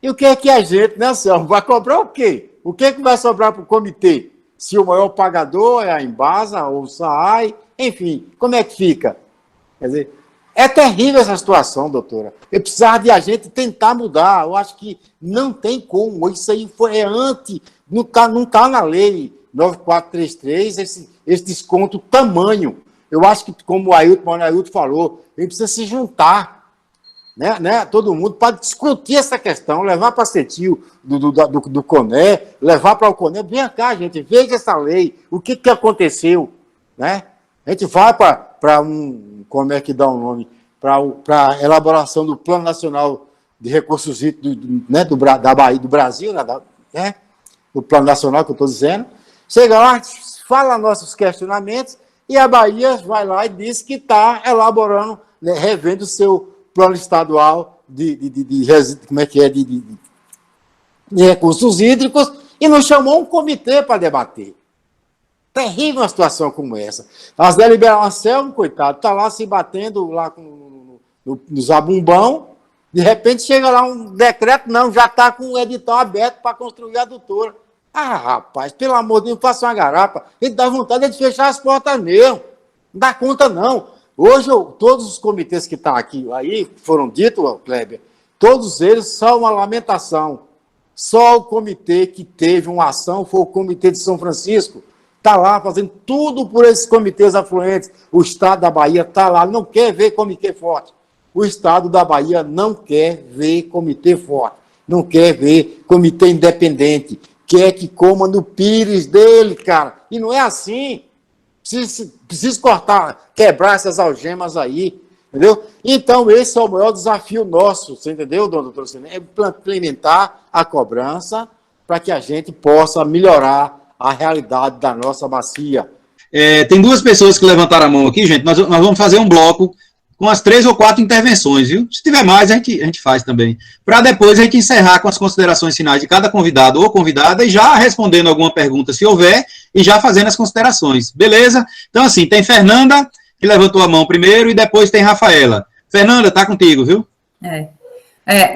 E o que é que a gente, né, Anselmo, vai cobrar o quê? O que é que vai sobrar para o comitê? Se o maior pagador é a Embasa ou o SAAI, enfim, como é que fica? Quer dizer, é terrível essa situação, doutora. Eu precisava de a gente tentar mudar. Eu acho que não tem como. Isso aí não está na lei 9433, esse desconto tamanho. Eu acho que, como o Ailton falou, a gente precisa se juntar, né, todo mundo, para discutir essa questão, levar para a CETIL do CONE, levar para o CONE. Vem cá, gente, veja essa lei, o que aconteceu, né? A gente vai para como é que dá o nome? Para a elaboração do Plano Nacional de Recursos Hídricos, né, da Bahia, do Brasil, né, o Plano Nacional que eu estou dizendo. Chega lá, fala nossos questionamentos, e a Bahia vai lá e diz que está elaborando, né, revendo o seu plano estadual de recursos hídricos, e não chamou um comitê para debater. Terrível uma situação como essa. As deliberações, coitado, está lá se batendo lá no zabumbão, de repente chega lá um decreto, não, já está com o edital aberto para construir a adutora. Ah, rapaz, pelo amor de Deus, faça uma garapa. Ele dá vontade de fechar as portas mesmo. Não dá conta, não. Hoje, todos os comitês que estão aqui, aí, foram ditos, Kleber, todos eles são uma lamentação. Só o comitê que teve uma ação foi o Comitê de São Francisco. Está lá fazendo tudo por esses comitês afluentes. O Estado da Bahia está lá, não quer ver comitê forte. O Estado da Bahia não quer ver comitê forte. Não quer ver comitê independente. Quer que coma no pires dele, cara. E não é assim. Precisa cortar, quebrar essas algemas aí, entendeu? Então, esse é o maior desafio nosso, você entendeu, doutor Luciano? É implementar a cobrança para que a gente possa melhorar a realidade da nossa bacia. Tem 2 pessoas que levantaram a mão aqui, gente. Nós vamos fazer um bloco com as 3 ou 4 intervenções, viu? Se tiver mais, a gente faz também. Para depois a gente encerrar com as considerações finais de cada convidado ou convidada e já respondendo alguma pergunta, se houver, e já fazendo as considerações. Beleza? Então, assim, tem Fernanda, que levantou a mão primeiro, e depois tem Rafaela. Fernanda, tá contigo, viu?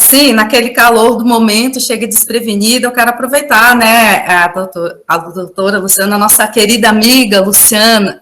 Sim, naquele calor do momento, chega desprevenida, eu quero aproveitar, né, a doutora Luciana, nossa querida amiga Luciana,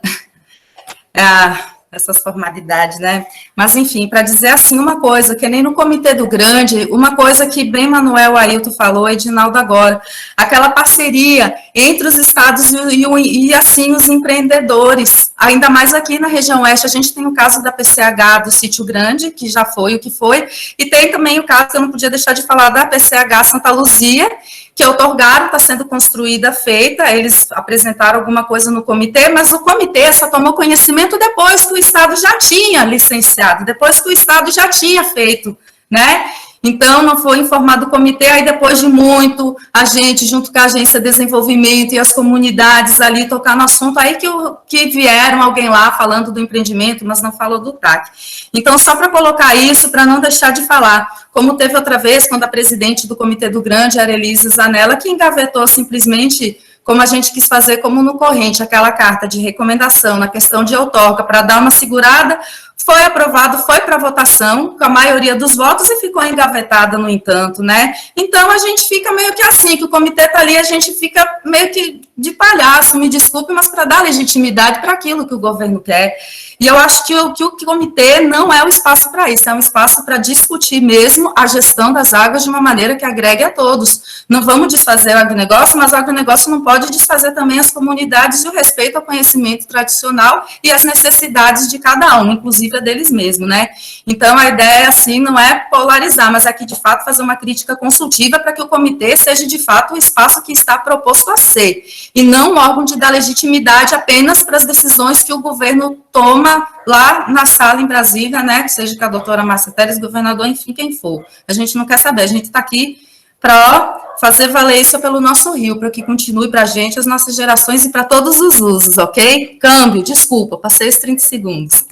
essas formalidades, né? Mas, enfim, para dizer assim uma coisa, que nem no Comitê do Grande, uma coisa que bem Manuel Ailton falou, Edinaldo agora, aquela parceria entre os estados e assim, os empreendedores, ainda mais aqui na região oeste, a gente tem o caso da PCH do Sítio Grande, que já foi o que foi, e tem também o caso, que eu não podia deixar de falar, da PCH Santa Luzia, que outorgaram, está sendo construída, feita, eles apresentaram alguma coisa no comitê, mas o comitê só tomou conhecimento depois que o Estado já tinha licenciado, depois que o Estado já tinha feito, né? Então, não foi informado o comitê, aí depois de muito, a gente, junto com a Agência de Desenvolvimento e as comunidades ali, tocar no assunto, aí que vieram alguém lá falando do empreendimento, mas não falou do TAC. Então, só para colocar isso, para não deixar de falar, como teve outra vez, quando a presidente do Comitê do Grande, a Arelise Zanella, que engavetou simplesmente, como a gente quis fazer, como no corrente, aquela carta de recomendação na questão de outorga, para dar uma segurada, foi aprovado, foi para votação, com a maioria dos votos, e ficou engavetada, no entanto, né? Então, a gente fica meio que assim, que o comitê está ali, a gente fica meio que de palhaço, me desculpe, mas para dar legitimidade para aquilo que o governo quer. E eu acho que o comitê não é o espaço para isso, é um espaço para discutir mesmo a gestão das águas de uma maneira que agregue a todos. Não vamos desfazer o agronegócio, mas o agronegócio não pode desfazer também as comunidades e o respeito ao conhecimento tradicional e às necessidades de cada um, inclusive a deles mesmos, né? Então, a ideia, assim, não é polarizar, mas aqui, de fato, fazer uma crítica consultiva para que o comitê seja, de fato, o espaço que está proposto a ser, e não um órgão de dar legitimidade apenas para as decisões que o governo toma lá na sala em Brasília, né, que seja com a doutora Márcia Telles, governador, enfim, quem for. A gente não quer saber, a gente está aqui para fazer valer isso pelo nosso rio, para que continue para a gente, as nossas gerações e para todos os usos, ok? Câmbio, desculpa, passei os 30 segundos.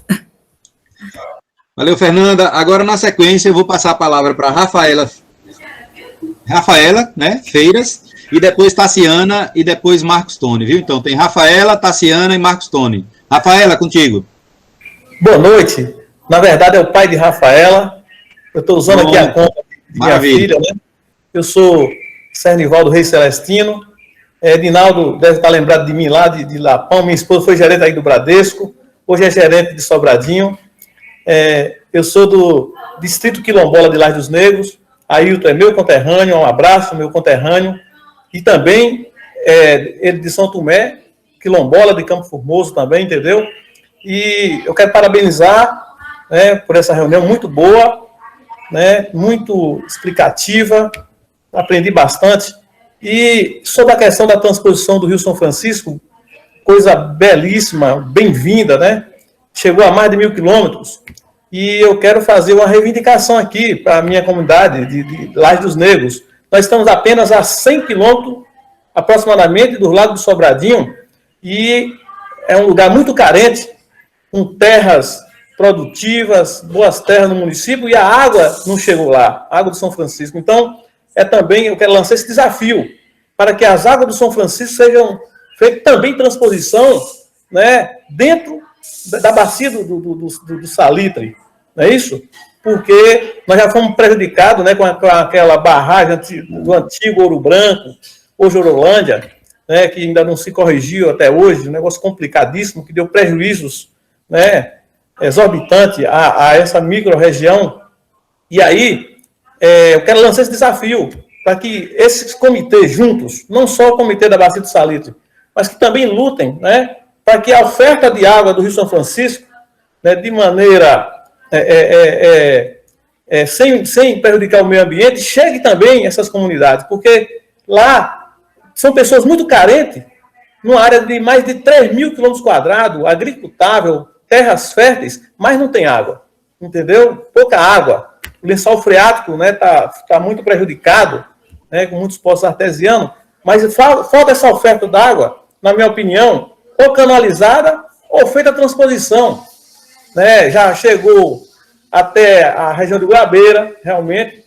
Valeu, Fernanda. Agora, na sequência, eu vou passar a palavra para Rafaela, né, Feiras, e depois Tassiana, e depois Marcos Tony, viu? Então, tem Rafaela, Tassiana e Marcos Tony. Rafaela, contigo. Boa noite. Na verdade, é o pai de Rafaela. Eu estou usando aqui a conta de minha filha, né? Eu sou Cernivaldo Reis Celestino. Dinaldo deve estar lembrado de mim lá, de Lapão. Minha esposa foi gerente aí do Bradesco. Hoje é gerente de Sobradinho. Eu sou do Distrito Quilombola de Lajes dos Negros. Ailton é meu conterrâneo. Um abraço, meu conterrâneo. E também ele de São Tomé, Quilombola de Campo Formoso também, entendeu? E eu quero parabenizar, né, por essa reunião muito boa, né, muito explicativa, aprendi bastante. E sobre a questão da transposição do Rio São Francisco, coisa belíssima, bem-vinda, né? Chegou a mais de 1.000 quilômetros. E eu quero fazer uma reivindicação aqui para a minha comunidade de Lajes dos Negros. Nós estamos apenas a 100 quilômetros, aproximadamente, do Lago do Sobradinho, e é um lugar muito carente, com terras produtivas, boas terras no município, e a água não chegou lá, a água do São Francisco. Então, também, eu quero lançar esse desafio, para que as águas do São Francisco sejam feitas também transposição, né, dentro da bacia do Salitre, não é isso? Porque nós já fomos prejudicados, né, com aquela barragem do antigo Ouro Branco, hoje Orolândia, né, que ainda não se corrigiu até hoje, um negócio complicadíssimo, que deu prejuízos, né, exorbitantes a essa micro-região. E aí, eu quero lançar esse desafio, para que esses comitês juntos, não só o comitê da Bacia do Salitre, mas que também lutem, né, para que a oferta de água do Rio São Francisco, né, de maneira sem prejudicar o meio ambiente, chegue também a essas comunidades, porque lá são pessoas muito carentes, numa área de mais de 3.000 quilômetros quadrados, agricultável, terras férteis, mas não tem água, entendeu? Pouca água. O lençol freático, né, tá muito prejudicado, né, com muitos poços artesianos, mas falta essa oferta d'água, na minha opinião, ou canalizada ou feita a transposição, né? Já chegou até a região de Guabeira, realmente,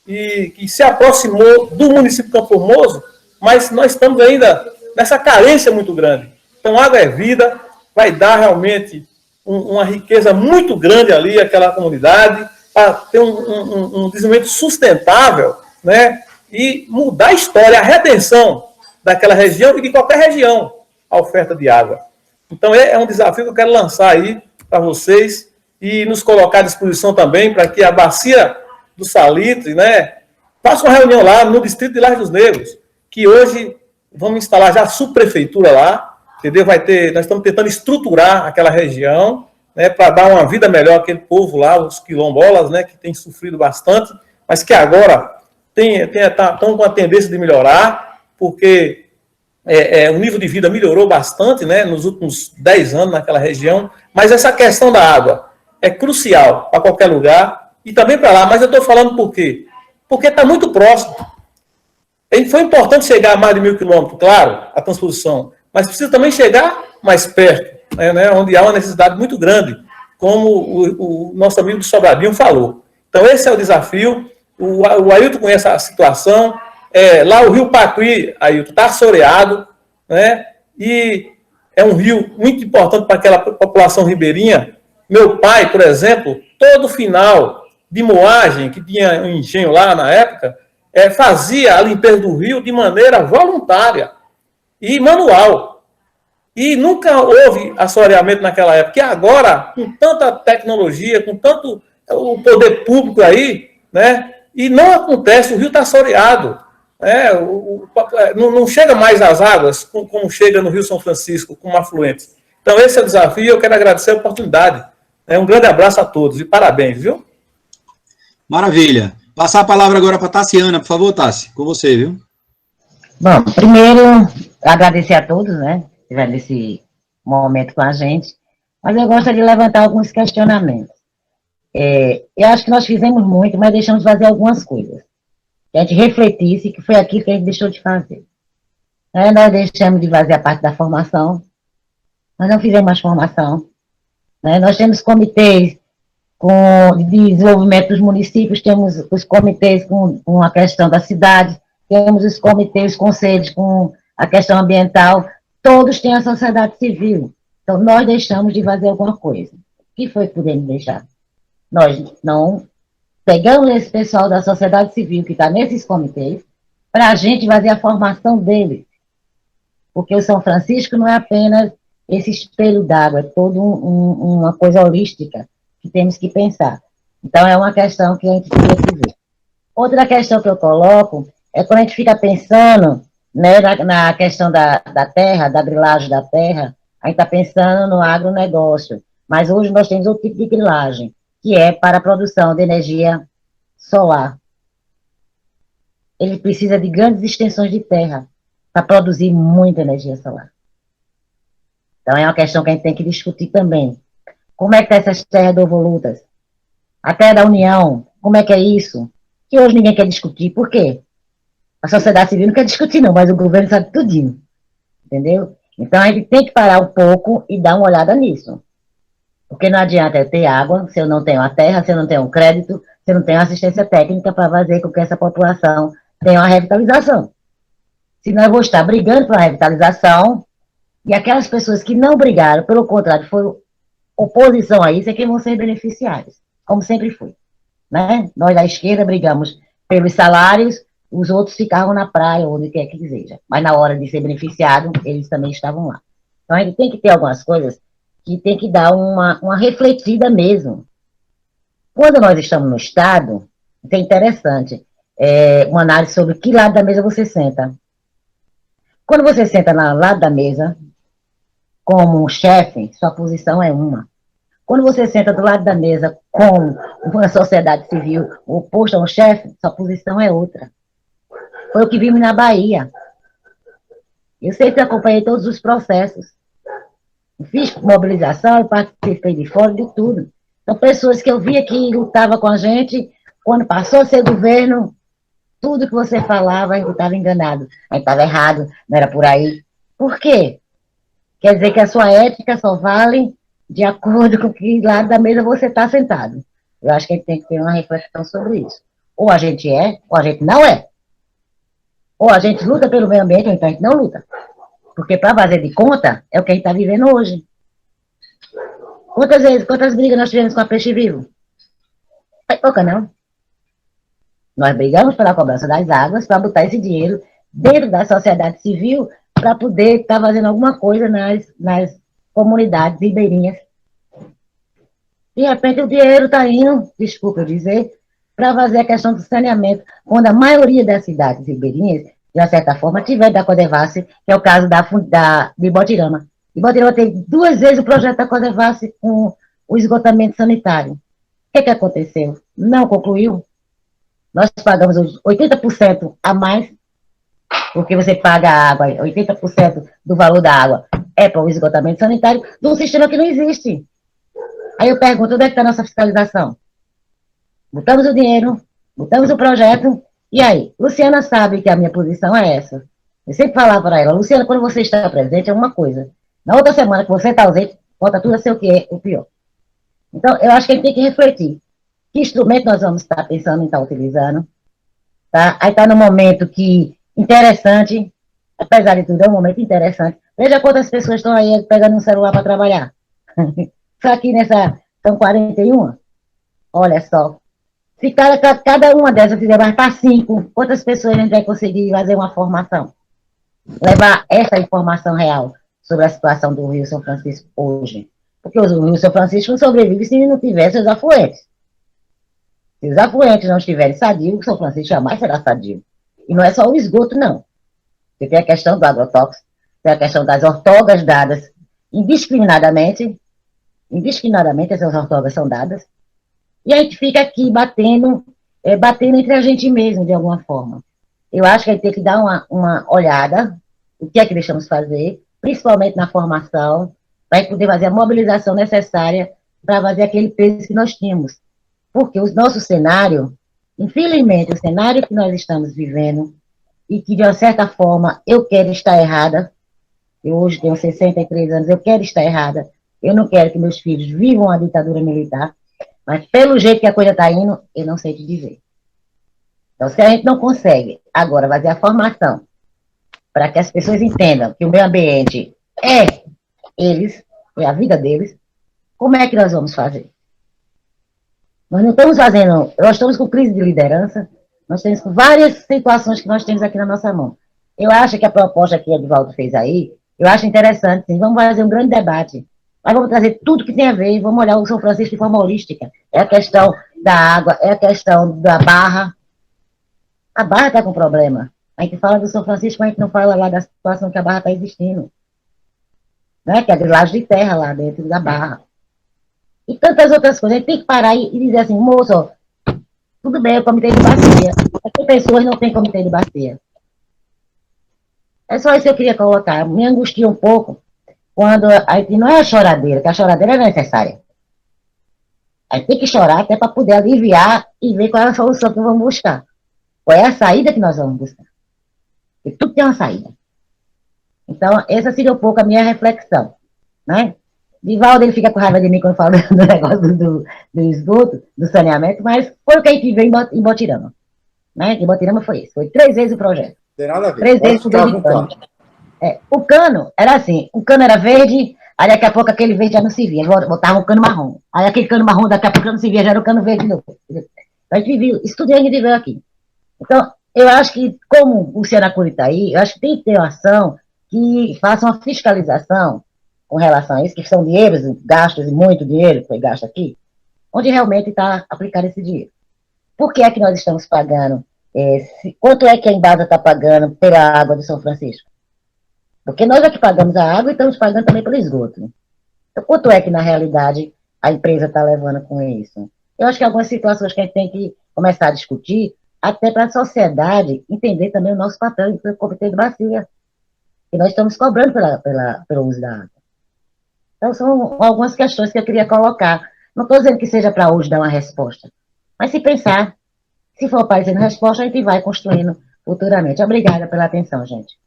e que se aproximou do município de Campo Formoso, mas nós estamos ainda nessa carência muito grande. Então, água é vida, vai dar realmente uma riqueza muito grande ali àquela comunidade, para ter um desenvolvimento sustentável, né? E mudar a história, a retenção daquela região e de qualquer região, a oferta de água. Então, é um desafio que eu quero lançar aí para vocês e nos colocar à disposição também para que a Bacia do Salitre, né, faça uma reunião lá no Distrito de Lajes dos Negros, que hoje vamos instalar já a subprefeitura lá, entendeu? Nós estamos tentando estruturar aquela região, né, para dar uma vida melhor àquele povo lá, os quilombolas, né, que tem sofrido bastante, mas que agora estão com a tendência de melhorar, porque o nível de vida melhorou bastante, né, nos últimos 10 anos naquela região, mas essa questão da água é crucial para qualquer lugar, e também para lá, mas eu estou falando por quê? Porque está muito próximo. Foi importante chegar a mais de 1.000 quilômetros, claro, a transposição, mas precisa também chegar mais perto, né, onde há uma necessidade muito grande, como o nosso amigo de Sobradinho falou. Então, esse é o desafio. O Ailton conhece a situação. Lá o rio Pacuí, Ailton, está assoreado, né, e é um rio muito importante para aquela população ribeirinha. Meu pai, por exemplo, todo final de moagem, que tinha um engenho lá na época, fazia a limpeza do rio de maneira voluntária e manual. E nunca houve assoreamento naquela época. E agora, com tanta tecnologia, com tanto o poder público aí, né, e não acontece, o rio está assoreado. Não chega mais as águas como chega no Rio São Francisco, com afluentes. Então, esse é o desafio, eu quero agradecer a oportunidade. Um grande abraço a todos e parabéns, viu? Maravilha. Passar a palavra agora para a Tassiana, por favor, Tassi, com você, viu? Bom, primeiro, agradecer a todos, né, que estiveram nesse momento com a gente, mas eu gostaria de levantar alguns questionamentos. Eu acho que nós fizemos muito, mas deixamos de fazer algumas coisas. Que a gente refletisse que foi aquilo que a gente deixou de fazer. Nós deixamos de fazer a parte da formação, nós não fizemos mais formação. Nós temos comitês de desenvolvimento dos municípios, temos os comitês com a questão da cidade, temos os comitês, os conselhos com a questão ambiental, todos têm a sociedade civil. Então, nós deixamos de fazer alguma coisa. O que foi que podemos deixar? Nós não pegamos esse pessoal da sociedade civil que está nesses comitês para a gente fazer a formação deles. Porque o São Francisco não é apenas esse espelho d'água, é toda uma coisa holística que temos que pensar. Então, é uma questão que a gente teria que ver. Outra questão que eu coloco é quando a gente fica pensando, né, na questão da terra, da grilagem da terra, a gente está pensando no agronegócio. Mas hoje nós temos outro tipo de grilagem, que é para a produção de energia solar. Ele precisa de grandes extensões de terra para produzir muita energia solar. Então, é uma questão que a gente tem que discutir também. Como é que estão essas terras devolutas? A terra da União, como é que é isso? Que hoje ninguém quer discutir. Por quê? A sociedade civil não quer discutir, não, mas o governo sabe tudinho. Entendeu? Então, a gente tem que parar um pouco e dar uma olhada nisso. Porque não adianta eu ter água se eu não tenho a terra, se eu não tenho um crédito, se eu não tenho assistência técnica para fazer com que essa população tenha uma revitalização. Senão eu vou estar brigando pela revitalização e aquelas pessoas que não brigaram, pelo contrário, foram oposição a isso, é quem vão ser beneficiários, como sempre foi. Né? Nós da esquerda brigamos pelos salários, os outros ficavam na praia, onde quer que seja. Mas na hora de ser beneficiado, eles também estavam lá. Então a gente tem que ter algumas coisas que tem que dar uma refletida mesmo. Quando nós estamos no Estado, é interessante, uma análise sobre que lado da mesa você senta. Quando você senta no lado da mesa, como um chefe, sua posição é uma. Quando você senta do lado da mesa com uma sociedade civil oposta a um chefe, sua posição é outra. Foi o que vimos na Bahia. Eu sempre acompanhei todos os processos. Fiz mobilização, eu participei de fora, de tudo. Então, pessoas que eu via que lutavam com a gente, quando passou a ser governo, tudo que você falava, a gente estava enganado, a gente estava errado, não era por aí. Por quê? Quer dizer que a sua ética só vale de acordo com que lado da mesa você está sentado. Eu acho que a gente tem que ter uma reflexão sobre isso. Ou a gente é, ou a gente não é. Ou a gente luta pelo meio ambiente, ou então a gente não luta. Porque para fazer de conta, é o que a gente está vivendo hoje. Quantas brigas nós tivemos com a Peixe Vivo? É pouca, não. Nós brigamos pela cobrança das águas, para botar esse dinheiro dentro da sociedade civil, para poder estar fazendo alguma coisa nas comunidades ribeirinhas. De repente o dinheiro está indo, desculpa eu dizer, para fazer a questão do saneamento, quando a maioria das cidades ribeirinhas, de uma certa forma, tiver da Codevasf, que é o caso de Botirama. E Botirama teve 2 vezes o projeto da Codevasf com o esgotamento sanitário. O que aconteceu? Não concluiu. Nós pagamos 80% a mais, porque você paga a água, 80% do valor da água é para o esgotamento sanitário, de um sistema que não existe. Aí eu pergunto, onde é que está a nossa fiscalização? Botamos o dinheiro, botamos o projeto, e aí? Luciana sabe que a minha posição é essa. Eu sempre falava para ela, Luciana, quando você está presente é uma coisa. Na outra semana que você está ausente, volta tudo a ser o que é o pior. Então, eu acho que a gente tem que refletir. Que instrumento nós vamos estar pensando em estar utilizando? Tá? Aí está no momento que, interessante, apesar de tudo, é um momento interessante. Veja quantas pessoas estão aí pegando um celular para trabalhar. Só aqui são 41. Olha só. Se cada uma dessas fizer mais para 5, quantas pessoas a gente vai conseguir fazer uma formação? Levar essa informação real sobre a situação do Rio São Francisco hoje. Porque o Rio São Francisco não sobrevive se não tivesse os afluentes. Se os afluentes não estiverem sadios, o São Francisco jamais será sadio. E não é só o esgoto, não. Você tem a questão do agrotóxico, tem a questão das ortogas dadas indiscriminadamente. Indiscriminadamente essas ortogas são dadas. E a gente fica aqui batendo entre a gente mesmo, de alguma forma. Eu acho que a gente tem que dar uma olhada, o que é que deixamos fazer, principalmente na formação, para poder fazer a mobilização necessária para fazer aquele peso que nós tínhamos. Porque o nosso cenário, infelizmente, o cenário que nós estamos vivendo, e que, de uma certa forma, eu quero estar errada, eu hoje tenho 63 anos, eu quero estar errada, eu não quero que meus filhos vivam a ditadura militar, mas pelo jeito que a coisa está indo, eu não sei te dizer. Então, se a gente não consegue agora fazer a formação para que as pessoas entendam que o meio ambiente é eles, é a vida deles, como é que nós vamos fazer? Nós não estamos fazendo, nós estamos com crise de liderança, nós temos várias situações que nós temos aqui na nossa mão. Eu acho que a proposta que o Edivaldo fez aí, eu acho interessante, sim, vamos fazer um grande debate. Mas vamos trazer tudo que tem a ver e vamos olhar o São Francisco de forma holística. É a questão da água, é a questão da barra. A barra está com problema. A gente fala do São Francisco, mas a gente não fala lá da situação que a barra está existindo. Né? Que é a grilagem de terra lá dentro da barra. E tantas outras coisas. A gente tem que parar e dizer assim, moço, ó, tudo bem, o comitê de bacia. As pessoas não têm comitê de bacia. É só isso que eu queria colocar. Me angustia um pouco quando a gente não é a choradeira, que a choradeira é necessária. A gente tem que chorar até para poder aliviar e ver qual é a solução que vamos buscar. Qual é a saída que nós vamos buscar. Porque tudo tem uma saída. Então, essa seria um pouco a minha reflexão. Né? Divaldo, ele fica com raiva de mim quando fala do negócio do esgoto, do saneamento, mas foi o que a gente viu em Botirama. Né? Em Botirama foi isso. Foi 3 vezes o projeto. Tem nada a ver. 3 vezes o cano. O cano era assim, o cano era verde, aí daqui a pouco aquele verde já não se via, botava um cano marrom. Aí aquele cano marrom, daqui a pouco já não se via, já era o cano verde de novo. A gente viu, isso tudo a gente viveu aqui. Então, eu acho que, como o Senacuri está aí, eu acho que tem que ter uma ação que faça uma fiscalização com relação a isso, que são dinheiros gastos, e muito dinheiro que foi gasto aqui, onde realmente está aplicado esse dinheiro. Por que é que nós estamos pagando? Quanto é que a Embasa está pagando pela água de São Francisco? Porque nós aqui pagamos a água e estamos pagando também pelo esgoto. Né? Então, quanto é que, na realidade, a empresa está levando com isso? Eu acho que algumas situações que a gente tem que começar a discutir, até para a sociedade entender também o nosso papel no comitê de bacia. Que nós estamos cobrando pelo uso da água. Então, são algumas questões que eu queria colocar. Não estou dizendo que seja para hoje dar uma resposta, mas se pensar, se for aparecendo resposta, a gente vai construindo futuramente. Obrigada pela atenção, gente.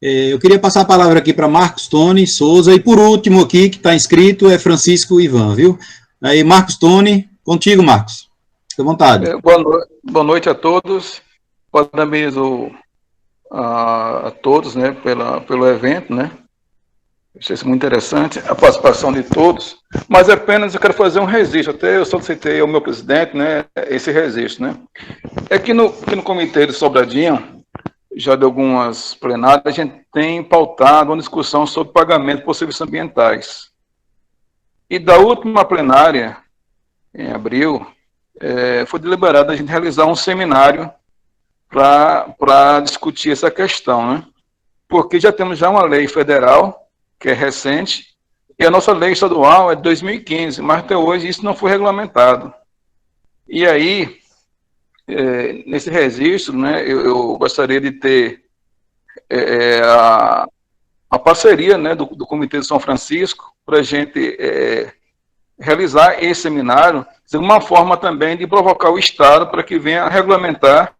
Eu queria passar a palavra aqui para Marcos Tony Souza, e por último aqui, que está inscrito, é Francisco Ivan, viu? Aí, Marcos Tony, contigo, Marcos. Fique à vontade. Boa noite a todos. Parabenizo a todos, né, pelo evento, né? Achei isso muito interessante, a participação de todos, mas apenas eu quero fazer um registro, até eu solicitei ao meu presidente, né, esse registro, né? É que no comitê de Sobradinho, já de algumas plenárias, a gente tem pautado uma discussão sobre pagamento por serviços ambientais. E da última plenária, em abril, foi deliberado a gente realizar um seminário para discutir essa questão, né? Porque já temos uma lei federal que é recente, e a nossa lei estadual é de 2015, mas até hoje isso não foi regulamentado. E aí, nesse registro, né, eu gostaria de ter a parceria, né, do Comitê de São Francisco para a gente realizar esse seminário, de uma forma também de provocar o Estado para que venha regulamentar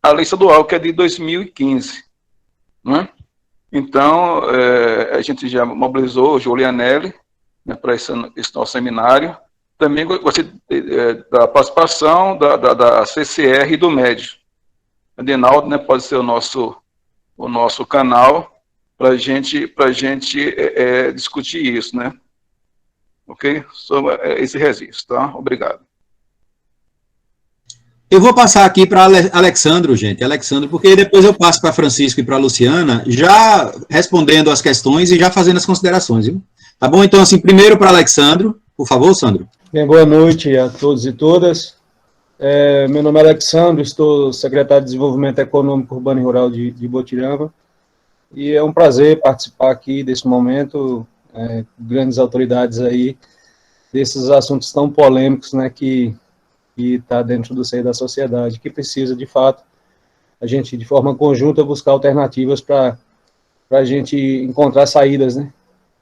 a lei estadual, que é de 2015. Né? Então, a gente já mobilizou o Julianelli, né, para esse nosso seminário. Também gostaria da participação da CCR e do MED. A Dinaldo, né, pode ser o nosso canal para a gente discutir isso, né? Ok? Sobre esse registro, tá? Obrigado. Eu vou passar aqui para Alexandro, gente. Alexandro, porque depois eu passo para Francisco e para Luciana, já respondendo as questões e já fazendo as considerações, viu? Tá bom? Então, assim, primeiro para Alexandro. Por favor, Sandro. Bem, boa noite a todos e todas. Meu nome é Alexandro, estou secretário de Desenvolvimento Econômico Urbano e Rural de Botirama, e é um prazer participar aqui desse momento, grandes autoridades aí, desses assuntos tão polêmicos, né, que está dentro do seio da sociedade, que precisa, de fato, a gente, de forma conjunta, buscar alternativas para a gente encontrar saídas, né?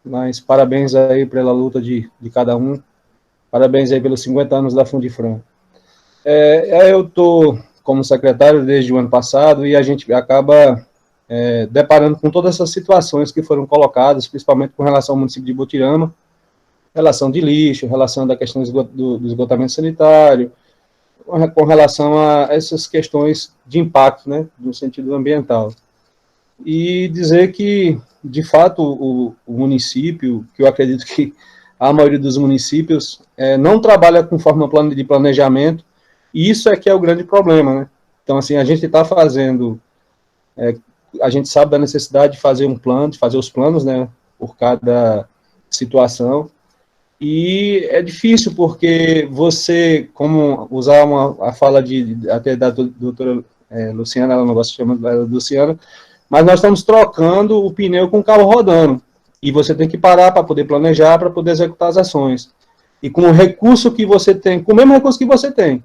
Mas parabéns aí pela luta de cada um, parabéns aí pelos 50 anos da Fundifran. Eu estou como secretário desde o ano passado e a gente acaba deparando com todas essas situações que foram colocadas, principalmente com relação ao município de Botirama, relação de lixo, relação da questão do esgotamento sanitário, com relação a essas questões de impacto, né, no sentido ambiental. E dizer que, de fato, o município, que eu acredito que a maioria dos municípios não trabalha com forma de planejamento, e isso é que é o grande problema, né? Então, assim, a gente está fazendo, a gente sabe da necessidade de fazer um plano, de fazer os planos, né, por cada situação, e é difícil porque você, como usar a fala até da doutora Luciana, ela não gosta de chamar de Luciana, mas nós estamos trocando o pneu com o carro rodando, e você tem que parar para poder planejar, para poder executar as ações. E com o recurso que você tem, com o mesmo recurso que você tem,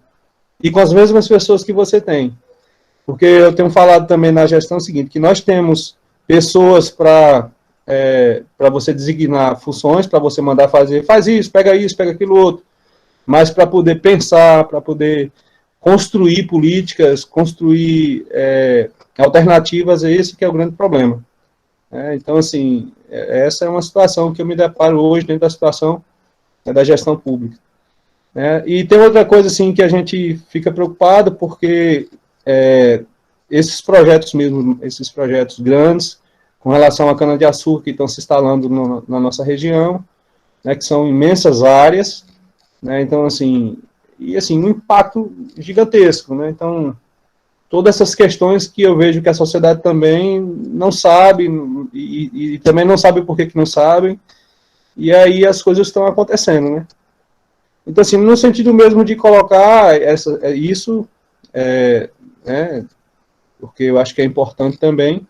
e com as mesmas pessoas que você tem. Porque eu tenho falado também na gestão o seguinte, que nós temos pessoas para você designar funções, para você mandar fazer, faz isso, pega aquilo outro, mas para poder pensar, para poder construir políticas, construir alternativas, é esse que é o grande problema. Então, assim, essa é uma situação que eu me deparo hoje dentro da situação da gestão pública. E tem outra coisa, assim, que a gente fica preocupado, porque esses projetos mesmo, esses projetos grandes, com relação à cana-de-açúcar que estão se instalando na nossa região, né, que são imensas áreas, né, então, assim, um impacto gigantesco, né, então, todas essas questões que eu vejo que a sociedade também não sabe, e também não sabe por que não sabem, e aí as coisas estão acontecendo, né. Então, assim, no sentido mesmo de colocar isso, porque eu acho que é importante também,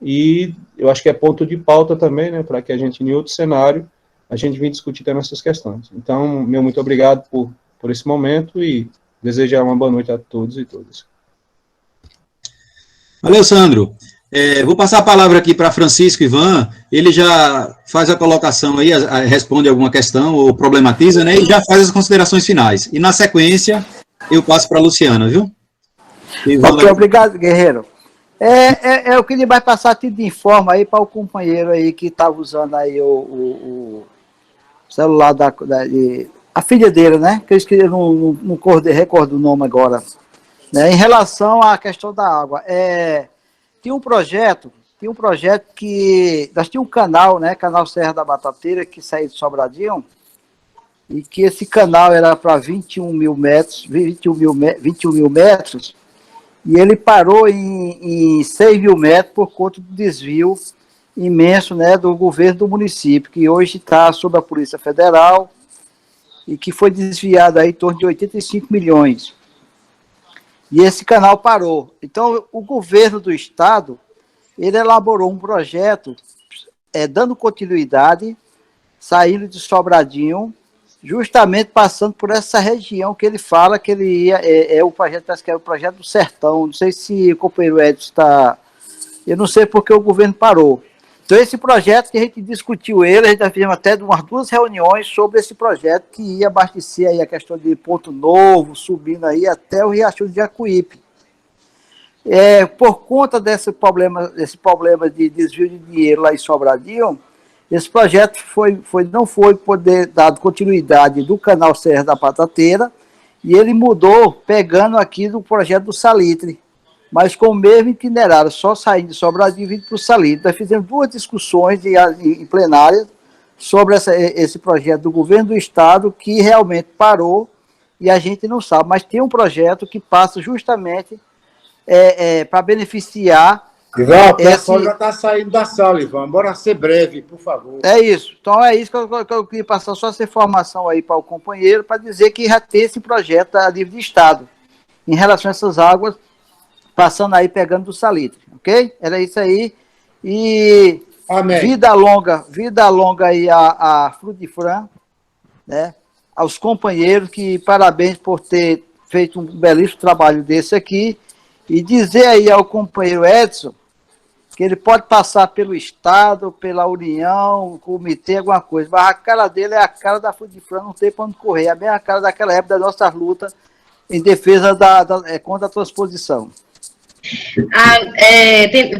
e eu acho que é ponto de pauta também, né, para que a gente, em outro cenário, a gente venha discutir também essas questões. Então, meu muito obrigado por esse momento e desejar uma boa noite a todos e todas. Valeu, Sandro. Vou passar a palavra aqui para Francisco Ivan, ele já faz a colocação aí, responde alguma questão ou problematiza, né, e já faz as considerações finais. E na sequência, eu passo para a Luciana, viu? Ok, obrigado, Guerreiro. Eu queria mais passar a título de informa aí para o companheiro aí que estava usando aí o celular a filha dele, né, que eu esqueci, não recordo o nome agora, né, em relação à questão da água. Tinha um projeto que, nós tínhamos um canal, né, Canal Serra da Batateira, que saía de Sobradinho, e que esse canal era para 21 mil metros, e ele parou em 6 mil metros por conta do desvio imenso, né, do governo do município, que hoje está sob a Polícia Federal, e que foi desviado aí em torno de 85 milhões. E esse canal parou. Então, o governo do estado, ele elaborou um projeto dando continuidade, saindo de Sobradinho, justamente passando por essa região que ele fala que ele ia, o projeto, parece que era o projeto do Sertão, não sei se o companheiro Edson está, eu não sei porque o governo parou. Então esse projeto que a gente discutiu ele, a gente já fizemos até umas 2 reuniões sobre esse projeto que ia abastecer aí a questão de Ponto Novo, subindo aí até o Riachuelo de Jacuípe. Por conta desse problema de desvio de dinheiro lá em Sobradinho, esse projeto não foi poder dar continuidade do canal Serra da Patateira, e ele mudou, pegando aqui do projeto do Salitre, mas com o mesmo itinerário, só saindo de Sobradinho e vindo para o Salitre. Nós fizemos 2 discussões em plenária sobre esse projeto do governo do estado, que realmente parou, e a gente não sabe, mas tem um projeto que passa justamente para beneficiar... Ivan, o pessoal já está saindo da sala, Ivan. Bora ser breve, por favor. É isso. Então é isso que eu queria passar só essa informação aí para o companheiro, para dizer que já tem esse projeto a nível de estado, em relação a essas águas, passando aí, pegando do Salitre, ok? Era isso aí. E amém. Vida longa aí a Frudifran, né? Aos companheiros, que parabéns por ter feito um belíssimo trabalho desse aqui, e dizer aí ao companheiro Edson que ele pode passar pelo Estado, pela União, comitê, alguma coisa, mas a cara dele é a cara da Frudifran, não tem para onde correr, é a mesma cara daquela época da nossa luta em defesa contra a transposição.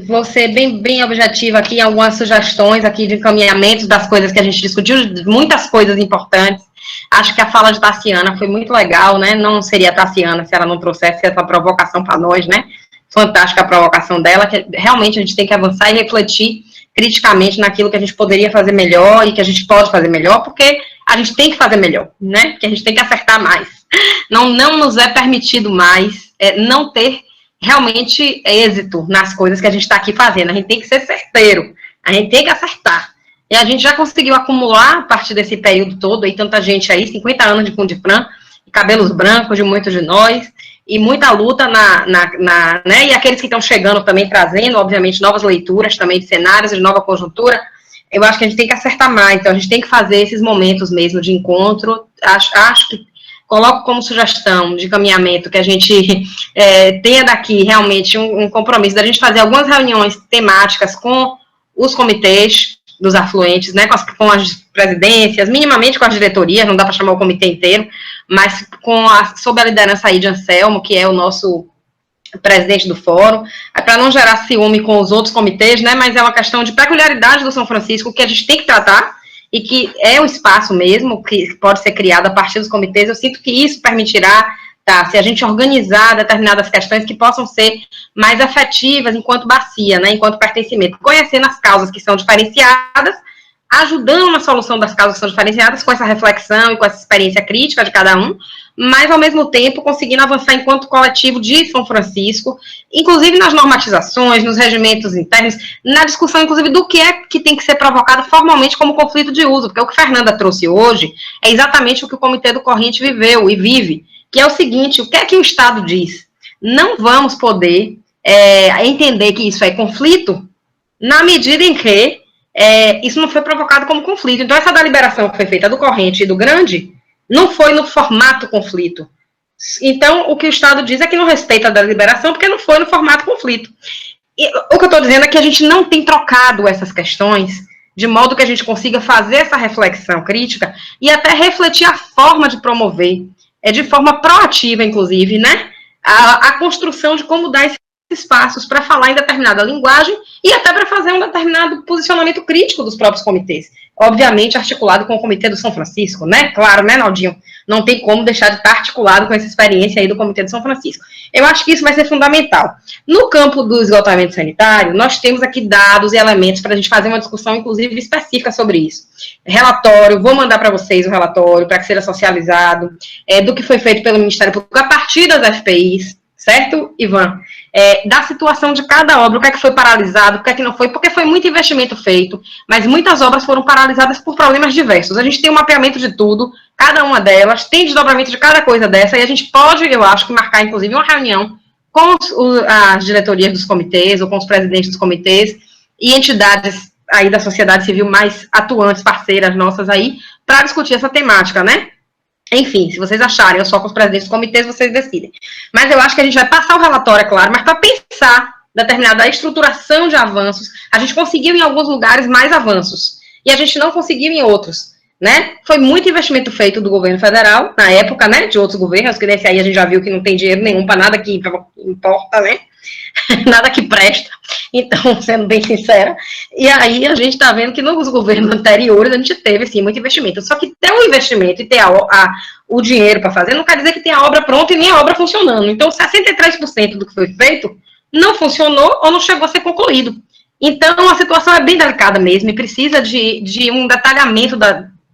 Vou ser bem objetiva aqui, algumas sugestões aqui de encaminhamentos das coisas que a gente discutiu, muitas coisas importantes. Acho que a fala de Tassiana foi muito legal, né? Não seria Tassiana se ela não trouxesse essa provocação para nós, né? Fantástica a provocação dela, que realmente a gente tem que avançar e refletir criticamente naquilo que a gente poderia fazer melhor e que a gente pode fazer melhor, porque a gente tem que fazer melhor, né? Que a gente tem que acertar mais. Não nos é permitido mais não ter realmente êxito nas coisas que a gente está aqui fazendo. A gente tem que ser certeiro, a gente tem que acertar. E a gente já conseguiu acumular, a partir desse período todo, aí tanta gente aí, 50 anos de Fundifran, cabelos brancos de muitos de nós, e muita luta né, e aqueles que estão chegando também, trazendo, obviamente, novas leituras também de cenários, de nova conjuntura. Eu acho que a gente tem que acertar mais, então a gente tem que fazer esses momentos mesmo de encontro. Acho que coloco como sugestão de caminhamento que a gente tenha daqui realmente um compromisso da gente fazer algumas reuniões temáticas com os comitês dos afluentes, né, com as presidências, minimamente com as diretorias, não dá para chamar o comitê inteiro, mas sob a liderança aí de Anselmo, que é o nosso presidente do fórum, para não gerar ciúme com os outros comitês, né, mas é uma questão de peculiaridade do São Francisco que a gente tem que tratar, e que é um espaço mesmo que pode ser criado a partir dos comitês. Eu sinto que isso permitirá, se a gente organizar determinadas questões que possam ser mais efetivas enquanto bacia, né, enquanto pertencimento, conhecendo as causas que são diferenciadas, ajudando na solução das causas que são diferenciadas, com essa reflexão e com essa experiência crítica de cada um, mas, ao mesmo tempo, conseguindo avançar enquanto coletivo de São Francisco, inclusive nas normatizações, nos regimentos internos, na discussão, inclusive, do que é que tem que ser provocado formalmente como conflito de uso, porque o que a Fernanda trouxe hoje é exatamente o que o Comitê do Corrente viveu e vive, que é o seguinte: o que é que o Estado diz? Não vamos poder entender que isso é conflito na medida em que isso não foi provocado como conflito. Então, essa deliberação que foi feita do Corrente e do Grande não foi no formato conflito. Então, o que o Estado diz é que não respeita a deliberação porque não foi no formato conflito. E o que eu estou dizendo é que a gente não tem trocado essas questões de modo que a gente consiga fazer essa reflexão crítica e até refletir a forma de promover, de forma proativa, inclusive, né, a construção de como dar esses espaços para falar em determinada linguagem e até para fazer um determinado posicionamento crítico dos próprios comitês. Obviamente, articulado com o Comitê do São Francisco, né? Claro, né, Naldinho? Não tem como deixar de estar articulado com essa experiência aí do Comitê do São Francisco. Eu acho que isso vai ser fundamental. No campo do esgotamento sanitário, nós temos aqui dados e elementos para a gente fazer uma discussão, inclusive, específica sobre isso. Relatório, vou mandar para vocês o relatório, para que seja socializado, do que foi feito pelo Ministério Público a partir das FPIs, certo, Ivan? Da situação de cada obra, o que é que foi paralisado, o que é que não foi, porque foi muito investimento feito, mas muitas obras foram paralisadas por problemas diversos. A gente tem um mapeamento de tudo, cada uma delas, tem desdobramento de cada coisa dessa, e a gente pode, eu acho, que marcar, inclusive, uma reunião com as diretorias dos comitês, ou com os presidentes dos comitês, e entidades aí da sociedade civil mais atuantes, parceiras nossas aí, para discutir essa temática, né? Enfim, se vocês acharem, eu só com os presidentes dos comitês, vocês decidem. Mas eu acho que a gente vai passar o relatório, é claro, mas para pensar determinada estruturação de avanços, a gente conseguiu em alguns lugares mais avanços, e a gente não conseguiu em outros, né? Foi muito investimento feito do governo federal, na época, né, de outros governos, que nesse aí a gente já viu que não tem dinheiro nenhum para nada que importa, né? Nada que presta, então, sendo bem sincera, e aí a gente está vendo que nos governos anteriores a gente teve, sim, muito investimento, só que ter um investimento e ter o dinheiro para fazer não quer dizer que tem a obra pronta e nem a obra funcionando, então 63% do que foi feito não funcionou ou não chegou a ser concluído. Então, a situação é bem delicada mesmo e precisa de um detalhamento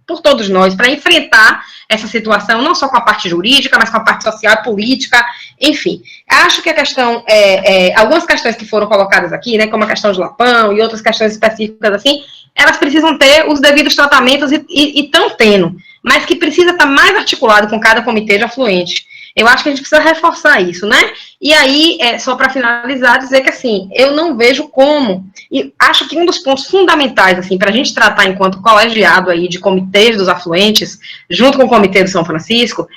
por todos nós para enfrentar essa situação, não só com a parte jurídica, mas com a parte social e política, enfim. Acho que a questão, algumas questões que foram colocadas aqui, né, como a questão de Lapão e outras questões específicas assim, elas precisam ter os devidos tratamentos e estão tendo, mas que precisa estar mais articulado com cada comitê de afluente. Eu acho que a gente precisa reforçar isso, né? E aí, só para finalizar, dizer que, assim, eu não vejo como, e acho que um dos pontos fundamentais, assim, para a gente tratar enquanto colegiado aí de comitês dos afluentes, junto com o Comitê do São Francisco,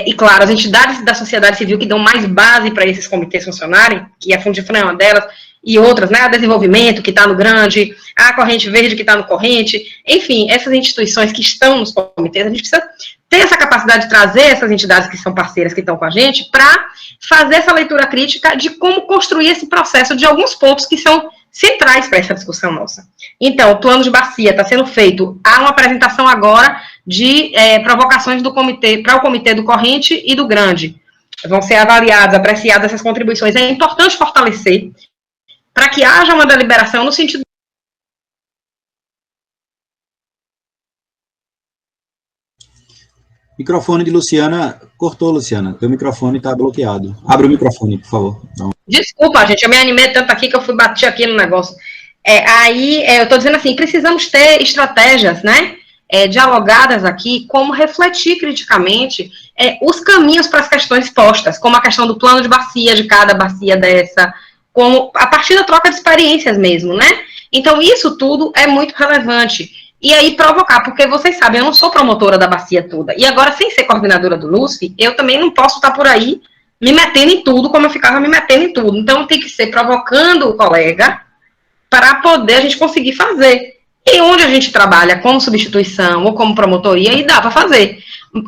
e, claro, as entidades da sociedade civil que dão mais base para esses comitês funcionarem, que a Fundifran é uma delas, e outras, né, a Desenvolvimento, que está no Grande, a Corrente Verde, que está no Corrente, enfim, essas instituições que estão nos comitês, a gente precisa ter essa capacidade de trazer essas entidades que são parceiras, que estão com a gente, para fazer essa leitura crítica de como construir esse processo de alguns pontos que são centrais para essa discussão nossa. Então, o plano de bacia está sendo feito, há uma apresentação agora de provocações do comitê, para o comitê do Corrente e do Grande. Vão ser avaliadas, apreciadas essas contribuições. É importante fortalecer para que haja uma deliberação no sentido. Microfone de Luciana, cortou, Luciana. Teu microfone está bloqueado. Abre o microfone, por favor. Não. Desculpa, gente, eu me animei tanto aqui que eu fui bater aqui no negócio. Eu estou dizendo assim, precisamos ter estratégias, né, dialogadas aqui, como refletir criticamente os caminhos para as questões postas, como a questão do plano de bacia, de cada bacia dessa, como a partir da troca de experiências mesmo, né? Então, isso tudo é muito relevante. E aí provocar, porque vocês sabem, eu não sou promotora da bacia toda. E agora, sem ser coordenadora do LUSF, eu também não posso estar por aí me metendo em tudo, como eu ficava me metendo em tudo. Então, tem que ser provocando o colega para poder a gente conseguir fazer. E onde a gente trabalha como substituição ou como promotoria, aí dá para fazer.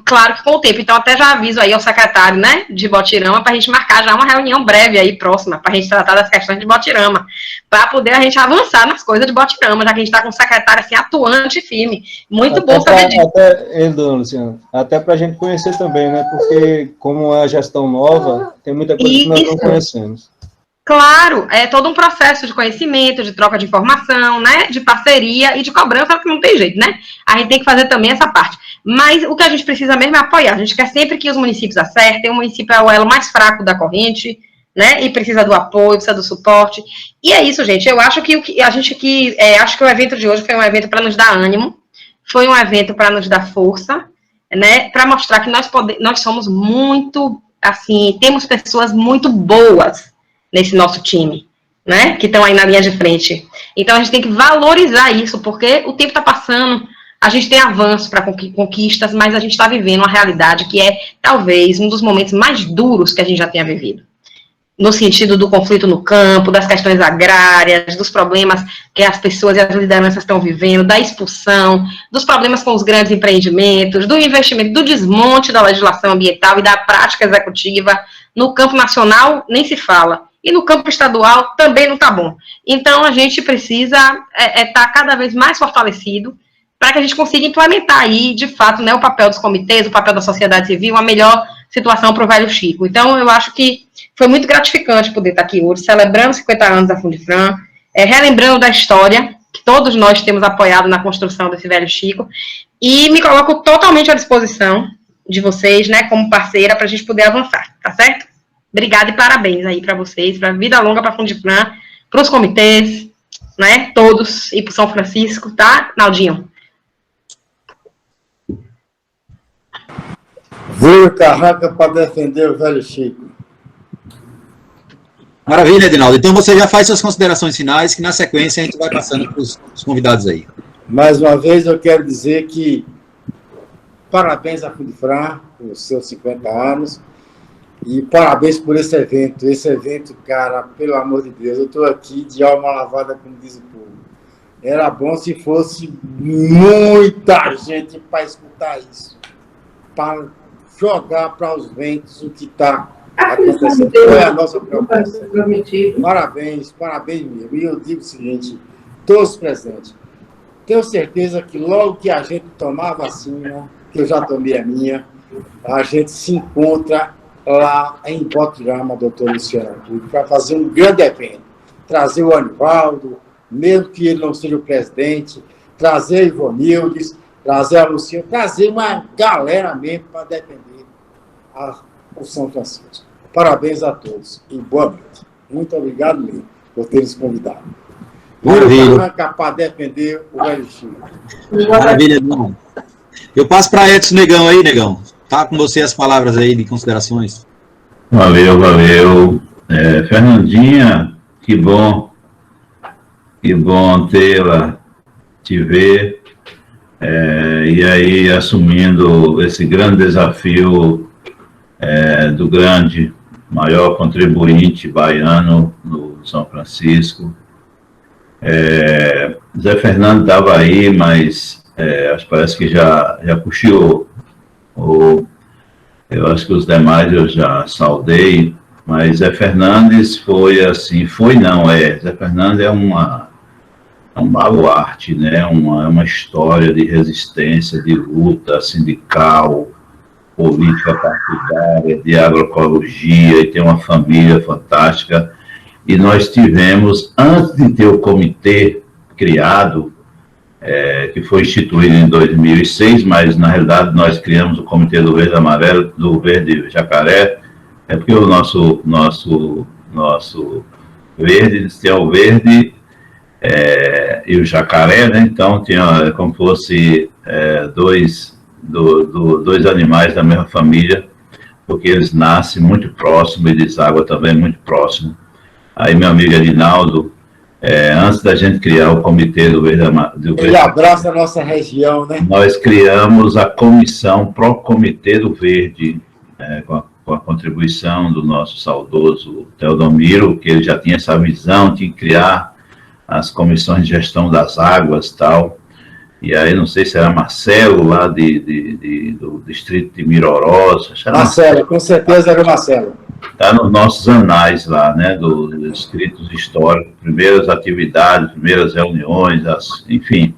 Claro que com o tempo. Então, até já aviso aí ao secretário, né, de Botirama, para a gente marcar já uma reunião breve aí, próxima, para a gente tratar das questões de Botirama, para poder a gente avançar nas coisas de Botirama, já que a gente está com um secretário, assim, atuante e firme. Muito até bom saber disso. Luciano, até para a gente conhecer também, né, porque como é a gestão nova, tem muita coisa que nós não conhecemos. Claro, é todo um processo de conhecimento, de troca de informação, né, de parceria e de cobrança, que não tem jeito, né? A gente tem que fazer também essa parte. Mas o que a gente precisa mesmo é apoiar. A gente quer sempre que os municípios acertem. O município é o elo mais fraco da corrente, né? E precisa do apoio, precisa do suporte. E é isso, gente. Eu acho que acho que o evento de hoje foi um evento para nos dar ânimo, foi um evento para nos dar força, né? Para mostrar que nós somos muito, assim, temos pessoas muito boas nesse nosso time, né? Que estão aí na linha de frente. Então a gente tem que valorizar isso, porque o tempo está passando. A gente tem avanço para conquistas, mas a gente está vivendo uma realidade que é, talvez, um dos momentos mais duros que a gente já tenha vivido. No sentido do conflito no campo, das questões agrárias, dos problemas que as pessoas e as lideranças estão vivendo, da expulsão, dos problemas com os grandes empreendimentos, do investimento, do desmonte da legislação ambiental e da prática executiva. No campo nacional, nem se fala. E no campo estadual, também não está bom. Então, a gente precisa estar cada vez mais fortalecido para que a gente consiga implementar aí, de fato, né, o papel dos comitês, o papel da sociedade civil, uma melhor situação para o Velho Chico. Então, eu acho que foi muito gratificante poder estar aqui hoje, celebrando 50 anos da Fundifran, relembrando da história que todos nós temos apoiado na construção desse Velho Chico, e me coloco totalmente à disposição de vocês, né, como parceira, para a gente poder avançar, tá certo? Obrigada e parabéns aí para vocês, para a vida longa para a Fundifran, para os comitês, né, todos, e para o São Francisco, tá, Naldinho? Veio Carranca para defender o Velho Chico. Maravilha, Edinaldo. Então você já faz suas considerações finais, que na sequência a gente vai passando para os convidados aí. Mais uma vez eu quero dizer que parabéns à Fundifran por seus 50 anos e parabéns por esse evento. Esse evento, cara, pelo amor de Deus, eu estou aqui de alma lavada, como diz o povo. Era bom se fosse muita gente para escutar isso, para jogar para os ventos o que está acontecendo. É a nossa preocupação. Parabéns, parabéns mesmo. E eu digo o seguinte, todos presentes, tenho certeza que logo que a gente tomar a vacina, que eu já tomei a minha, a gente se encontra lá em Botirama, doutor Luciano Artur, para fazer um grande evento. Trazer o Anivaldo, mesmo que ele não seja o presidente, trazer a Ivonildes, trazer a Luciana, trazer uma galera mesmo para defender o São Francisco. Parabéns a todos e boa noite. Muito obrigado mesmo por ter nos convidado. Maravilha. Para defender o velho Chico. Maravilha, irmão. Eu passo para Edson Negão aí, Negão. Tá com você as palavras aí de considerações. Valeu, valeu. Fernandinha, que bom tê-la, te ver, e aí assumindo esse grande desafio do grande, maior contribuinte baiano no São Francisco. Zé Fernando estava aí, mas parece que já cochichou. Eu acho que os demais eu já saudei, mas Zé Fernandes foi assim, Zé Fernandes é um baluarte, né? Uma história de resistência, de luta sindical, política partidária, de agroecologia, e tem uma família fantástica. E nós tivemos, antes de ter o comitê criado, que foi instituído em 2006, mas na realidade nós criamos o Comitê do Verde Amarelo, do Verde Jacaré, porque o nosso verde tem o verde e o jacaré, né? Então tinha como fosse dois animais da mesma família, porque eles nascem muito próximos e deságua também muito próximo. Aí meu amigo Edinaldo, antes da gente criar o Comitê do Verde Amarelo... Ele abraça a nossa região, né? Nós criamos a comissão Pró-Comitê do Verde, com a contribuição do nosso saudoso Teodomiro, que ele já tinha essa visão de criar as comissões de gestão das águas e tal. E aí, não sei se era Marcelo, lá do distrito de Mirorós. Marcelo, com certeza era o Marcelo. Está nos nossos anais lá, né, dos escritos históricos, primeiras atividades, primeiras reuniões, enfim.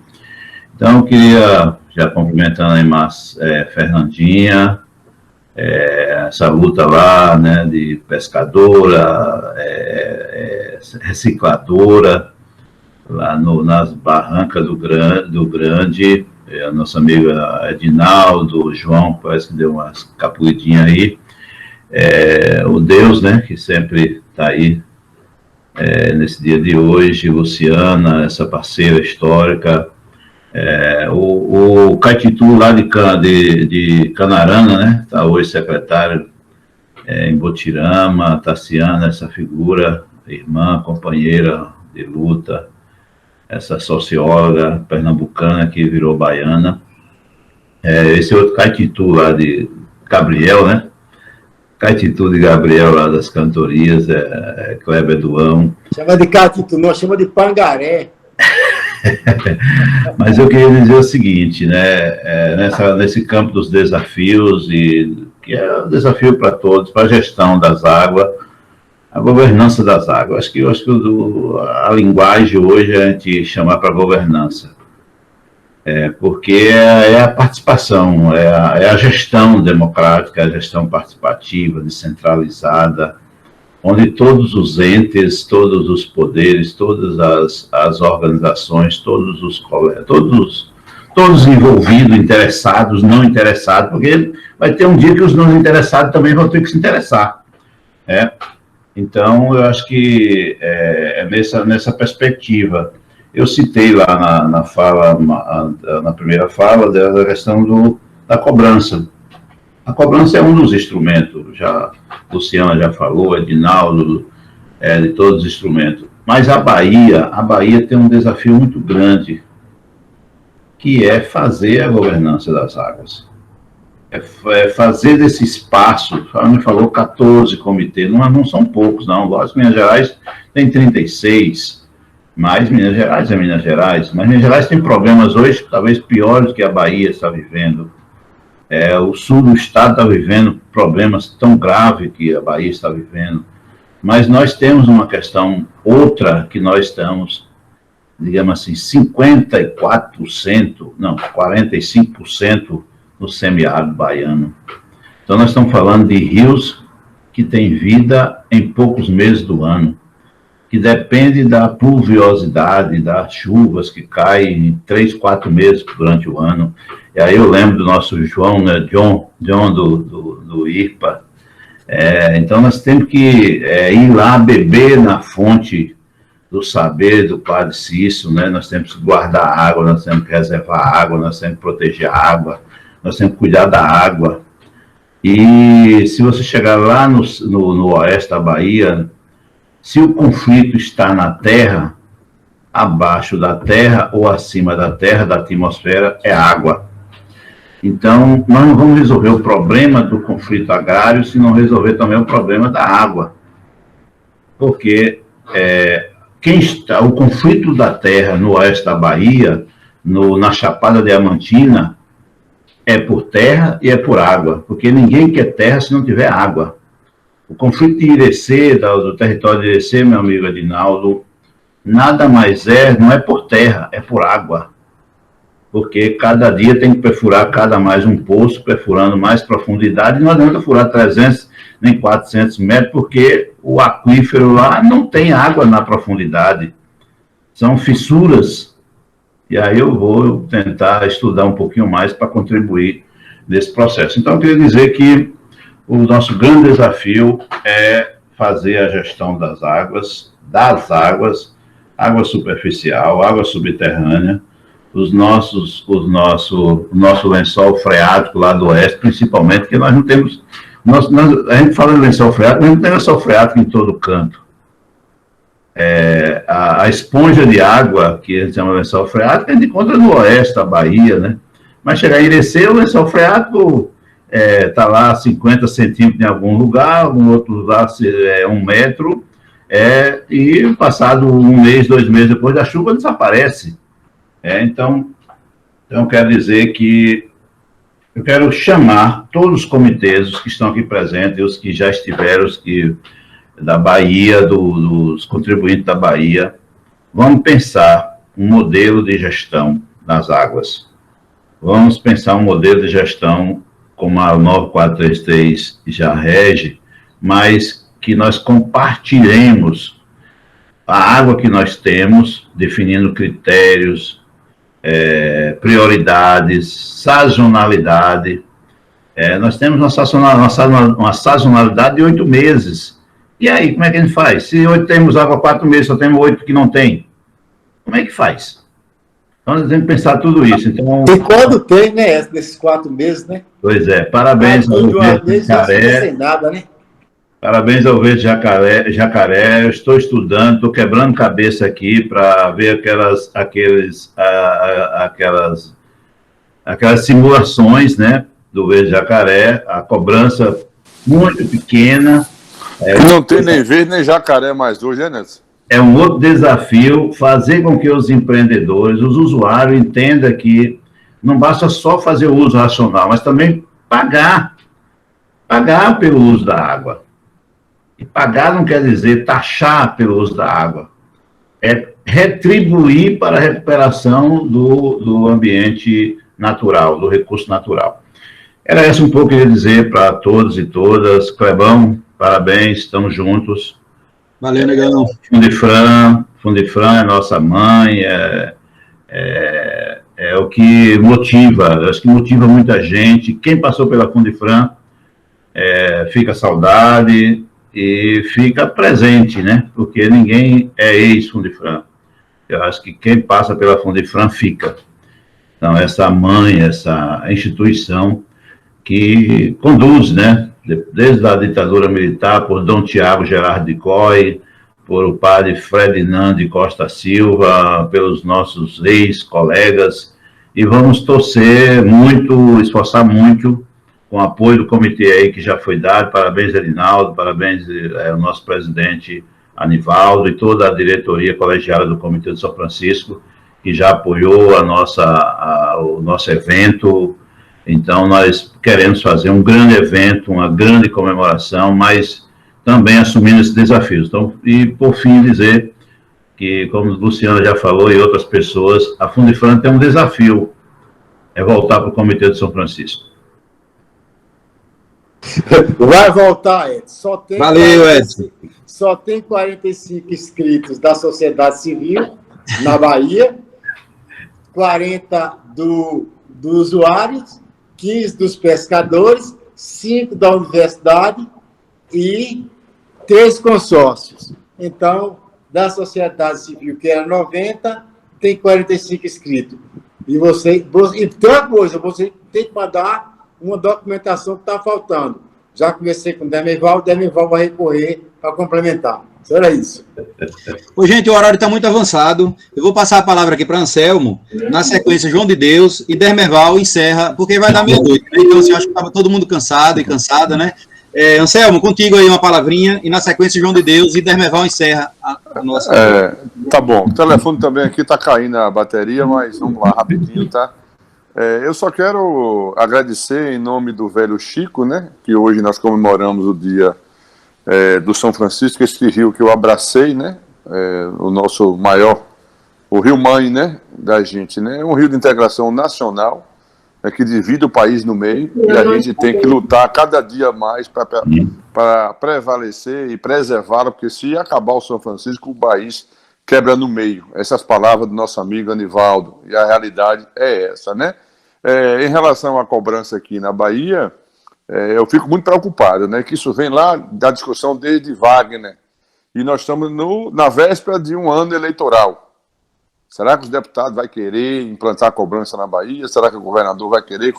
Então, eu queria, já cumprimentando aí Fernandinha, essa luta lá, né, de pescadora, recicladora, lá nas barrancas do Grande, a nossa amiga Edinaldo, o João, parece que deu umas capuidinhas aí, o Deus, né, que sempre está aí nesse dia de hoje, Luciana, essa parceira histórica, o Caetitu lá de Canarana, né, está hoje secretário em Botirama, Tassiana, essa figura, irmã, companheira de luta, essa socióloga pernambucana que virou baiana, esse outro Caetitu lá de Gabriel, né, Caetitu de Gabriel lá das cantorias, Kleber Duão. Chama de Caetitu, não, chama de Pangaré. Mas eu queria dizer o seguinte, né, nesse campo dos desafios, e que é um desafio para todos, para a gestão das águas, a governança das águas. Eu acho que a linguagem hoje é a gente chamar para governança, porque é a participação, é a gestão democrática, a gestão participativa, descentralizada, onde todos os entes, todos os poderes, todas as organizações, todos envolvidos, interessados, não interessados, porque vai ter um dia que os não interessados também vão ter que se interessar. Então, eu acho que nessa perspectiva. Eu citei lá na primeira fala, da questão da cobrança. A cobrança é um dos instrumentos, Luciana já falou, Edinaldo, de todos os instrumentos. Mas a Bahia tem um desafio muito grande, que é fazer a governança das águas. É fazer desse espaço, a me falou 14 comitês, não são poucos, não. Lógico, Minas Gerais tem 36, mas Minas Gerais é Minas Gerais. Mas Minas Gerais tem problemas hoje, talvez piores que a Bahia está vivendo. O sul do estado está vivendo problemas tão graves que a Bahia está vivendo. Mas nós temos uma questão outra que nós estamos, digamos assim, 45% no semiárido baiano. Então, nós estamos falando de rios que têm vida em poucos meses do ano, que depende da pluviosidade, das chuvas que caem em 3, 4 meses durante o ano. E aí eu lembro do nosso João, né, John do IRPA. Então, nós temos que ir lá beber na fonte do saber do Padre Cício, né? Nós temos que guardar água, nós temos que reservar água, nós temos que proteger a água, nós temos que cuidar da água. E se você chegar lá no oeste da Bahia, se o conflito está na terra, abaixo da terra ou acima da terra, da atmosfera, é água. Então, nós não vamos resolver o problema do conflito agrário se não resolver também o problema da água. Porque o conflito da terra no oeste da Bahia, na Chapada Diamantina, é por terra e é por água, porque ninguém quer terra se não tiver água. O conflito de Irecê, do território de Irecê, meu amigo Adinaldo, nada mais não é por terra, é por água. Porque cada dia tem que perfurar mais um poço, perfurando mais profundidade, e não adianta furar 300 nem 400 metros, porque o aquífero lá não tem água na profundidade. São fissuras. E aí eu vou tentar estudar um pouquinho mais para contribuir nesse processo. Então, eu queria dizer que o nosso grande desafio é fazer a gestão das águas, água superficial, água subterrânea, o nosso lençol freático lá do oeste, principalmente, que nós não temos... a gente fala de lençol freático, mas não tem lençol freático em todo canto. A esponja de água, que a gente chama de lençol freático, a gente encontra no oeste da Bahia, né? Mas chegar em Irecê, o lençol freático está lá 50 centímetros em algum lugar, algum outro lugar 1 metro, e passado 1 mês, 2 meses depois da chuva, desaparece. Então, quero dizer que eu quero chamar todos os comitês, os que estão aqui presentes, os que já estiveram, os que da Bahia, dos contribuintes da Bahia, vamos pensar um modelo de gestão das águas. Vamos pensar um modelo de gestão como a 9433 já rege, mas que nós compartilhemos a água que nós temos, definindo critérios, prioridades, sazonalidade. Nós temos uma sazonalidade de 8 meses. E aí, como é que a gente faz? Se hoje temos água 4 meses, só temos 8 que não tem. Como é que faz? Então, nós temos que pensar tudo isso. Então, e quando tem, né? Nesses 4 meses, né? Pois é, parabéns ao Verde Jacaré. Sem nada, né? Parabéns ao Verde Jacaré. Eu estou estudando, estou quebrando cabeça aqui para ver aquelas simulações, né? Do Verde Jacaré, a cobrança muito pequena. Não tem nem verde nem jacaré mais hoje, né, Nelson? É um outro desafio fazer com que os empreendedores, os usuários, entendam que não basta só fazer o uso racional, mas também pagar pelo uso da água. E pagar não quer dizer taxar pelo uso da água. É retribuir para a recuperação do ambiente natural, do recurso natural. Era isso um pouco que eu queria dizer para todos e todas. Clebão, parabéns, estamos juntos. Valeu, negão. Fundifran é nossa mãe, é o que motiva, acho que motiva muita gente. Quem passou pela Fundifran fica saudade e fica presente, né? Porque ninguém é ex-Fundifran. Eu acho que quem passa pela Fundifran fica. Então, essa mãe, essa instituição que conduz, né? Desde a ditadura militar, por Dom Tiago Gerard de Coy, por o padre Ferdinando Costa Silva, pelos nossos ex-colegas, e vamos torcer muito, esforçar muito, com o apoio do comitê aí que já foi dado. Parabéns, Edinaldo, parabéns ao nosso presidente Anivaldo e toda a diretoria colegiada do Comitê de São Francisco, que já apoiou o nosso evento. Então, nós queremos fazer um grande evento, uma grande comemoração, mas também assumindo esses desafios. Então, e por fim, dizer que, como a Luciana já falou e outras pessoas, a Fundifran tem um desafio, é voltar para o Comitê de São Francisco. Vai voltar, Edson. Valeu, Edson. Só tem 45 inscritos da sociedade civil na Bahia, 40 dos usuários, 15 dos pescadores, 5 da universidade e 3 consórcios. Então, da sociedade civil, que era 90, tem 45 inscritos. E tem uma coisa, você tem que mandar uma documentação que está faltando. Já conversei com o Demerval vai recorrer para complementar. Então era isso. Ô, gente, o horário está muito avançado. Eu vou passar a palavra aqui para Anselmo. Na sequência, João de Deus e Demerval encerra, porque vai dar meia-noite. Né? Então, assim, acho que estava todo mundo cansado e cansada, né? Anselmo, contigo aí uma palavrinha, e na sequência, João de Deus e Demerval encerra a nossa... Tá bom. O telefone também aqui está caindo a bateria, mas vamos lá, rapidinho, tá? Eu só quero agradecer em nome do velho Chico, né? Que hoje nós comemoramos o dia do São Francisco, esse rio que eu abracei, né? O nosso maior, o rio mãe, né? Da gente, né? É um rio de integração nacional, que divide o país no meio, e a gente tem que lutar cada dia mais para prevalecer e preservá-lo, porque se acabar o São Francisco, o país quebra no meio. Essas palavras do nosso amigo Anivaldo, e a realidade é essa, né? Em relação à cobrança aqui na Bahia, eu fico muito preocupado, né? Que isso vem lá da discussão desde Wagner, e nós estamos na véspera de um ano eleitoral. Será que os deputados vão querer implantar a cobrança na Bahia? Será que o governador vai querer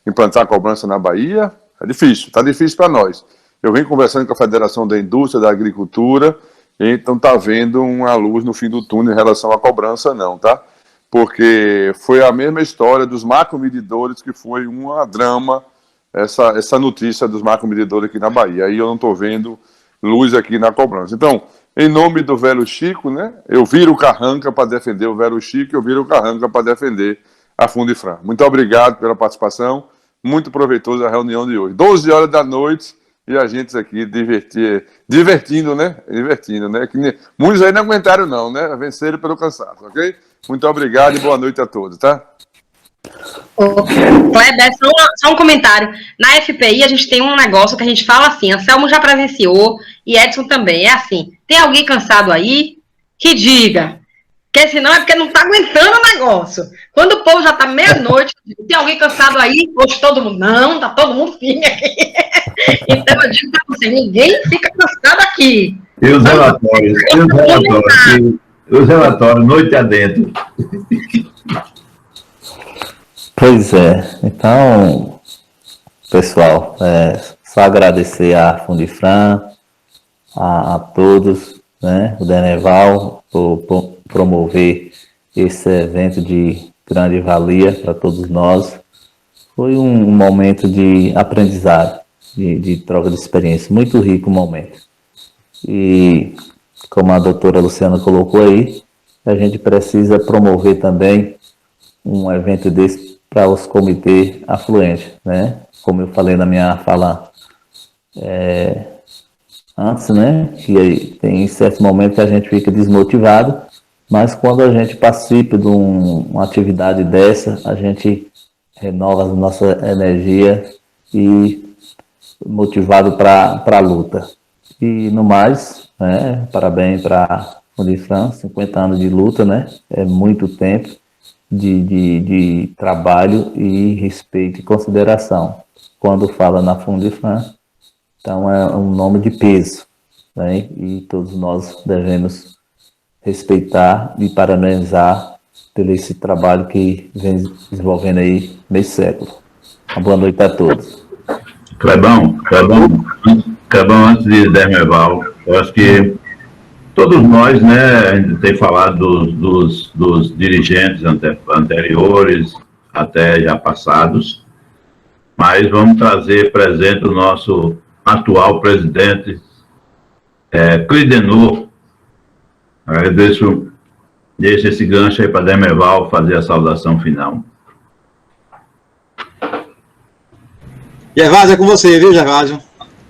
implantar a cobrança na Bahia? É difícil, está difícil para nós. Eu venho conversando com a Federação da Indústria, da Agricultura, então está havendo uma luz no fim do túnel em relação à cobrança, não, tá? Porque foi a mesma história dos macromedidores, que foi uma drama, essa notícia dos macromedidores aqui na Bahia. Aí eu não estou vendo luz aqui na cobrança. Então, em nome do velho Chico, né, eu viro o carranca para defender o velho Chico, eu viro o carranca para defender a Fundifran. Muito obrigado pela participação, muito proveitosa a reunião de hoje. 12 horas da noite, e a gente aqui divertindo, né? Que muitos aí não aguentaram não, né? Venceram pelo cansaço, ok? Muito obrigado e boa noite a todos, tá? Kleber, só um comentário. Na FPI a gente tem um negócio que a gente fala assim, Anselmo já presenciou e Edson também, é assim, tem alguém cansado aí? Que diga. Porque senão é porque não tá aguentando o negócio. Quando o povo já tá meia-noite, tem alguém cansado aí? Hoje todo mundo, não, tá todo mundo firme aqui. Então eu digo pra você, ninguém fica cansado aqui. E os relatórios, noite adentro. Pois é, então, pessoal, só agradecer à Fundifran, a todos, né, o Demerval, por promover esse evento de grande valia para todos nós. Foi um momento de aprendizado, de troca de experiência, muito rico o momento. E, como a doutora Luciana colocou aí, a gente precisa promover também um evento desse para os comitês afluentes, né? Como eu falei na minha fala antes, né? Que tem certos momentos que a gente fica desmotivado, mas quando a gente participa de uma atividade dessa, a gente renova a nossa energia e motivado para a luta. E no mais, né? Parabéns para a Fundifran, 50 anos de luta, né? É muito tempo de trabalho e respeito e consideração. Quando fala na Fundifran, então é um nome de peso, né? E todos nós devemos respeitar e parabenizar pelo esse trabalho que vem desenvolvendo aí meio século. Uma boa noite a todos. Clebão, antes de Demerval, eu acho que todos nós, né, a gente tem falado dos dirigentes anteriores, até já passados, mas vamos trazer presente o nosso atual presidente, Clidenor. Agradeço, deixo esse gancho aí para Demerval fazer a saudação final. Gervásio, é com você, viu, Gervásio?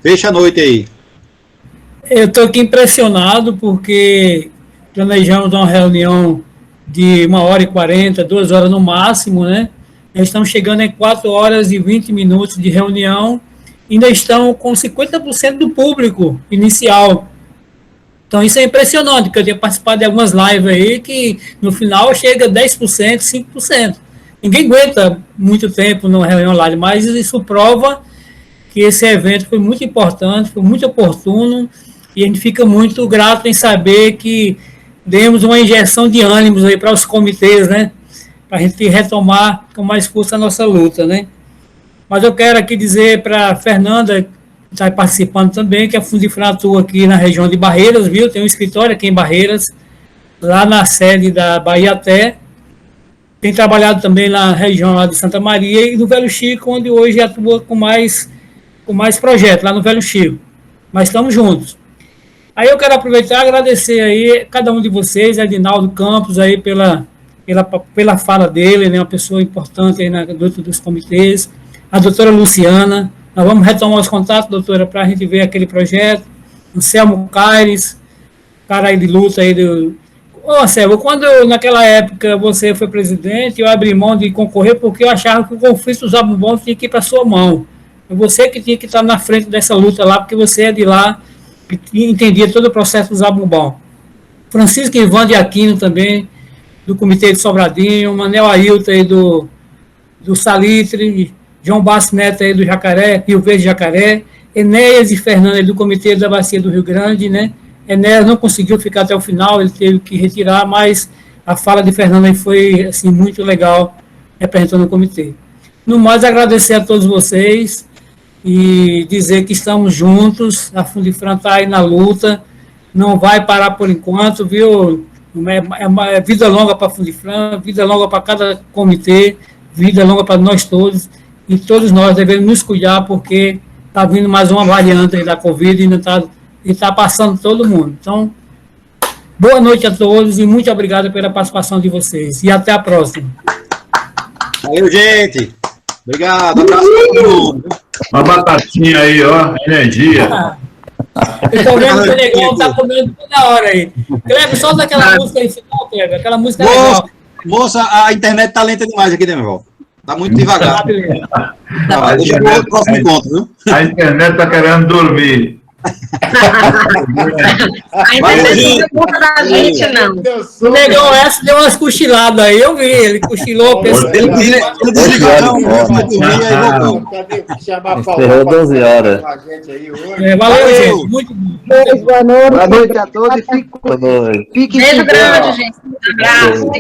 Fecha a noite aí. Eu estou aqui impressionado porque planejamos uma reunião de 1h40, 2 horas no máximo, né? Nós estamos chegando em 4 horas e 20 minutos de reunião, ainda estão com 50% do público inicial. Então isso é impressionante, porque eu tenho participado de algumas lives aí que no final chega a 10%, 5%. Ninguém aguenta muito tempo numa reunião live, mas isso prova que esse evento foi muito importante, foi muito oportuno, e a gente fica muito grato em saber que demos uma injeção de ânimos aí para os comitês, né? Para a gente retomar com mais força a nossa luta, né? Mas eu quero aqui dizer para a Fernanda, que está participando também, que a Fundifran atua aqui na região de Barreiras, viu? Tem um escritório aqui em Barreiras, lá na sede da Bahia-Té. Tem trabalhado também na região lá de Santa Maria e no Velho Chico, onde hoje atua com mais projetos, lá no Velho Chico. Mas estamos juntos. Aí eu quero aproveitar e agradecer aí cada um de vocês, Edinaldo Campos, aí pela fala dele, né, uma pessoa importante aí na luta dos comitês, a doutora Luciana, nós vamos retomar os contatos, doutora, para a gente ver aquele projeto, Anselmo Caires, cara aí de luta aí do... Ô, Anselmo, quando naquela época você foi presidente, eu abri mão de concorrer porque eu achava que o conflito dos Zabumbons tinha que ir para sua mão. É você que tinha que estar na frente dessa luta lá, porque você é de lá, e entendia todo o processo do Zabumbão. Francisco Ivan de Aquino também, do Comitê de Sobradinho, Manel Ailton aí do Salitre, João Basso Neto aí do Jacaré, Rio Verde Jacaré, Enéas e Fernanda aí do Comitê da Bacia do Rio Grande, né? Enéas não conseguiu ficar até o final, ele teve que retirar, mas a fala de Fernanda aí foi assim, muito legal, representando o comitê. No mais, agradecer a todos vocês e dizer que estamos juntos, a Fundifran está aí na luta, não vai parar por enquanto, viu? É vida longa para a Fundifran, vida longa para cada comitê, vida longa para nós todos, e todos nós devemos nos cuidar, porque está vindo mais uma variante aí da Covid e está passando todo mundo. Então, boa noite a todos e muito obrigado pela participação de vocês. E até a próxima. Valeu, gente. Obrigado. Abraço para todo mundo. Uma batatinha aí, ó. Energia. Eu estou vendo que o Negão está comendo toda hora aí. Cleber, solta aquela música aí final, Cleber. Aquela música legal. Moça, a internet está lenta demais aqui, né, meu irmão? Está muito devagar. Deixa eu ver o próximo encontro, viu? A internet está querendo dormir. A internet não conta da gente, não. O Negão essa deu umas cochiladas aí, eu vi, ele cochilou. Ele desligou, Encerrou 12 horas. Valeu, gente. Muito bom. Boa noite a todos e Boa noite. Beijo grande, gente. Um abraço.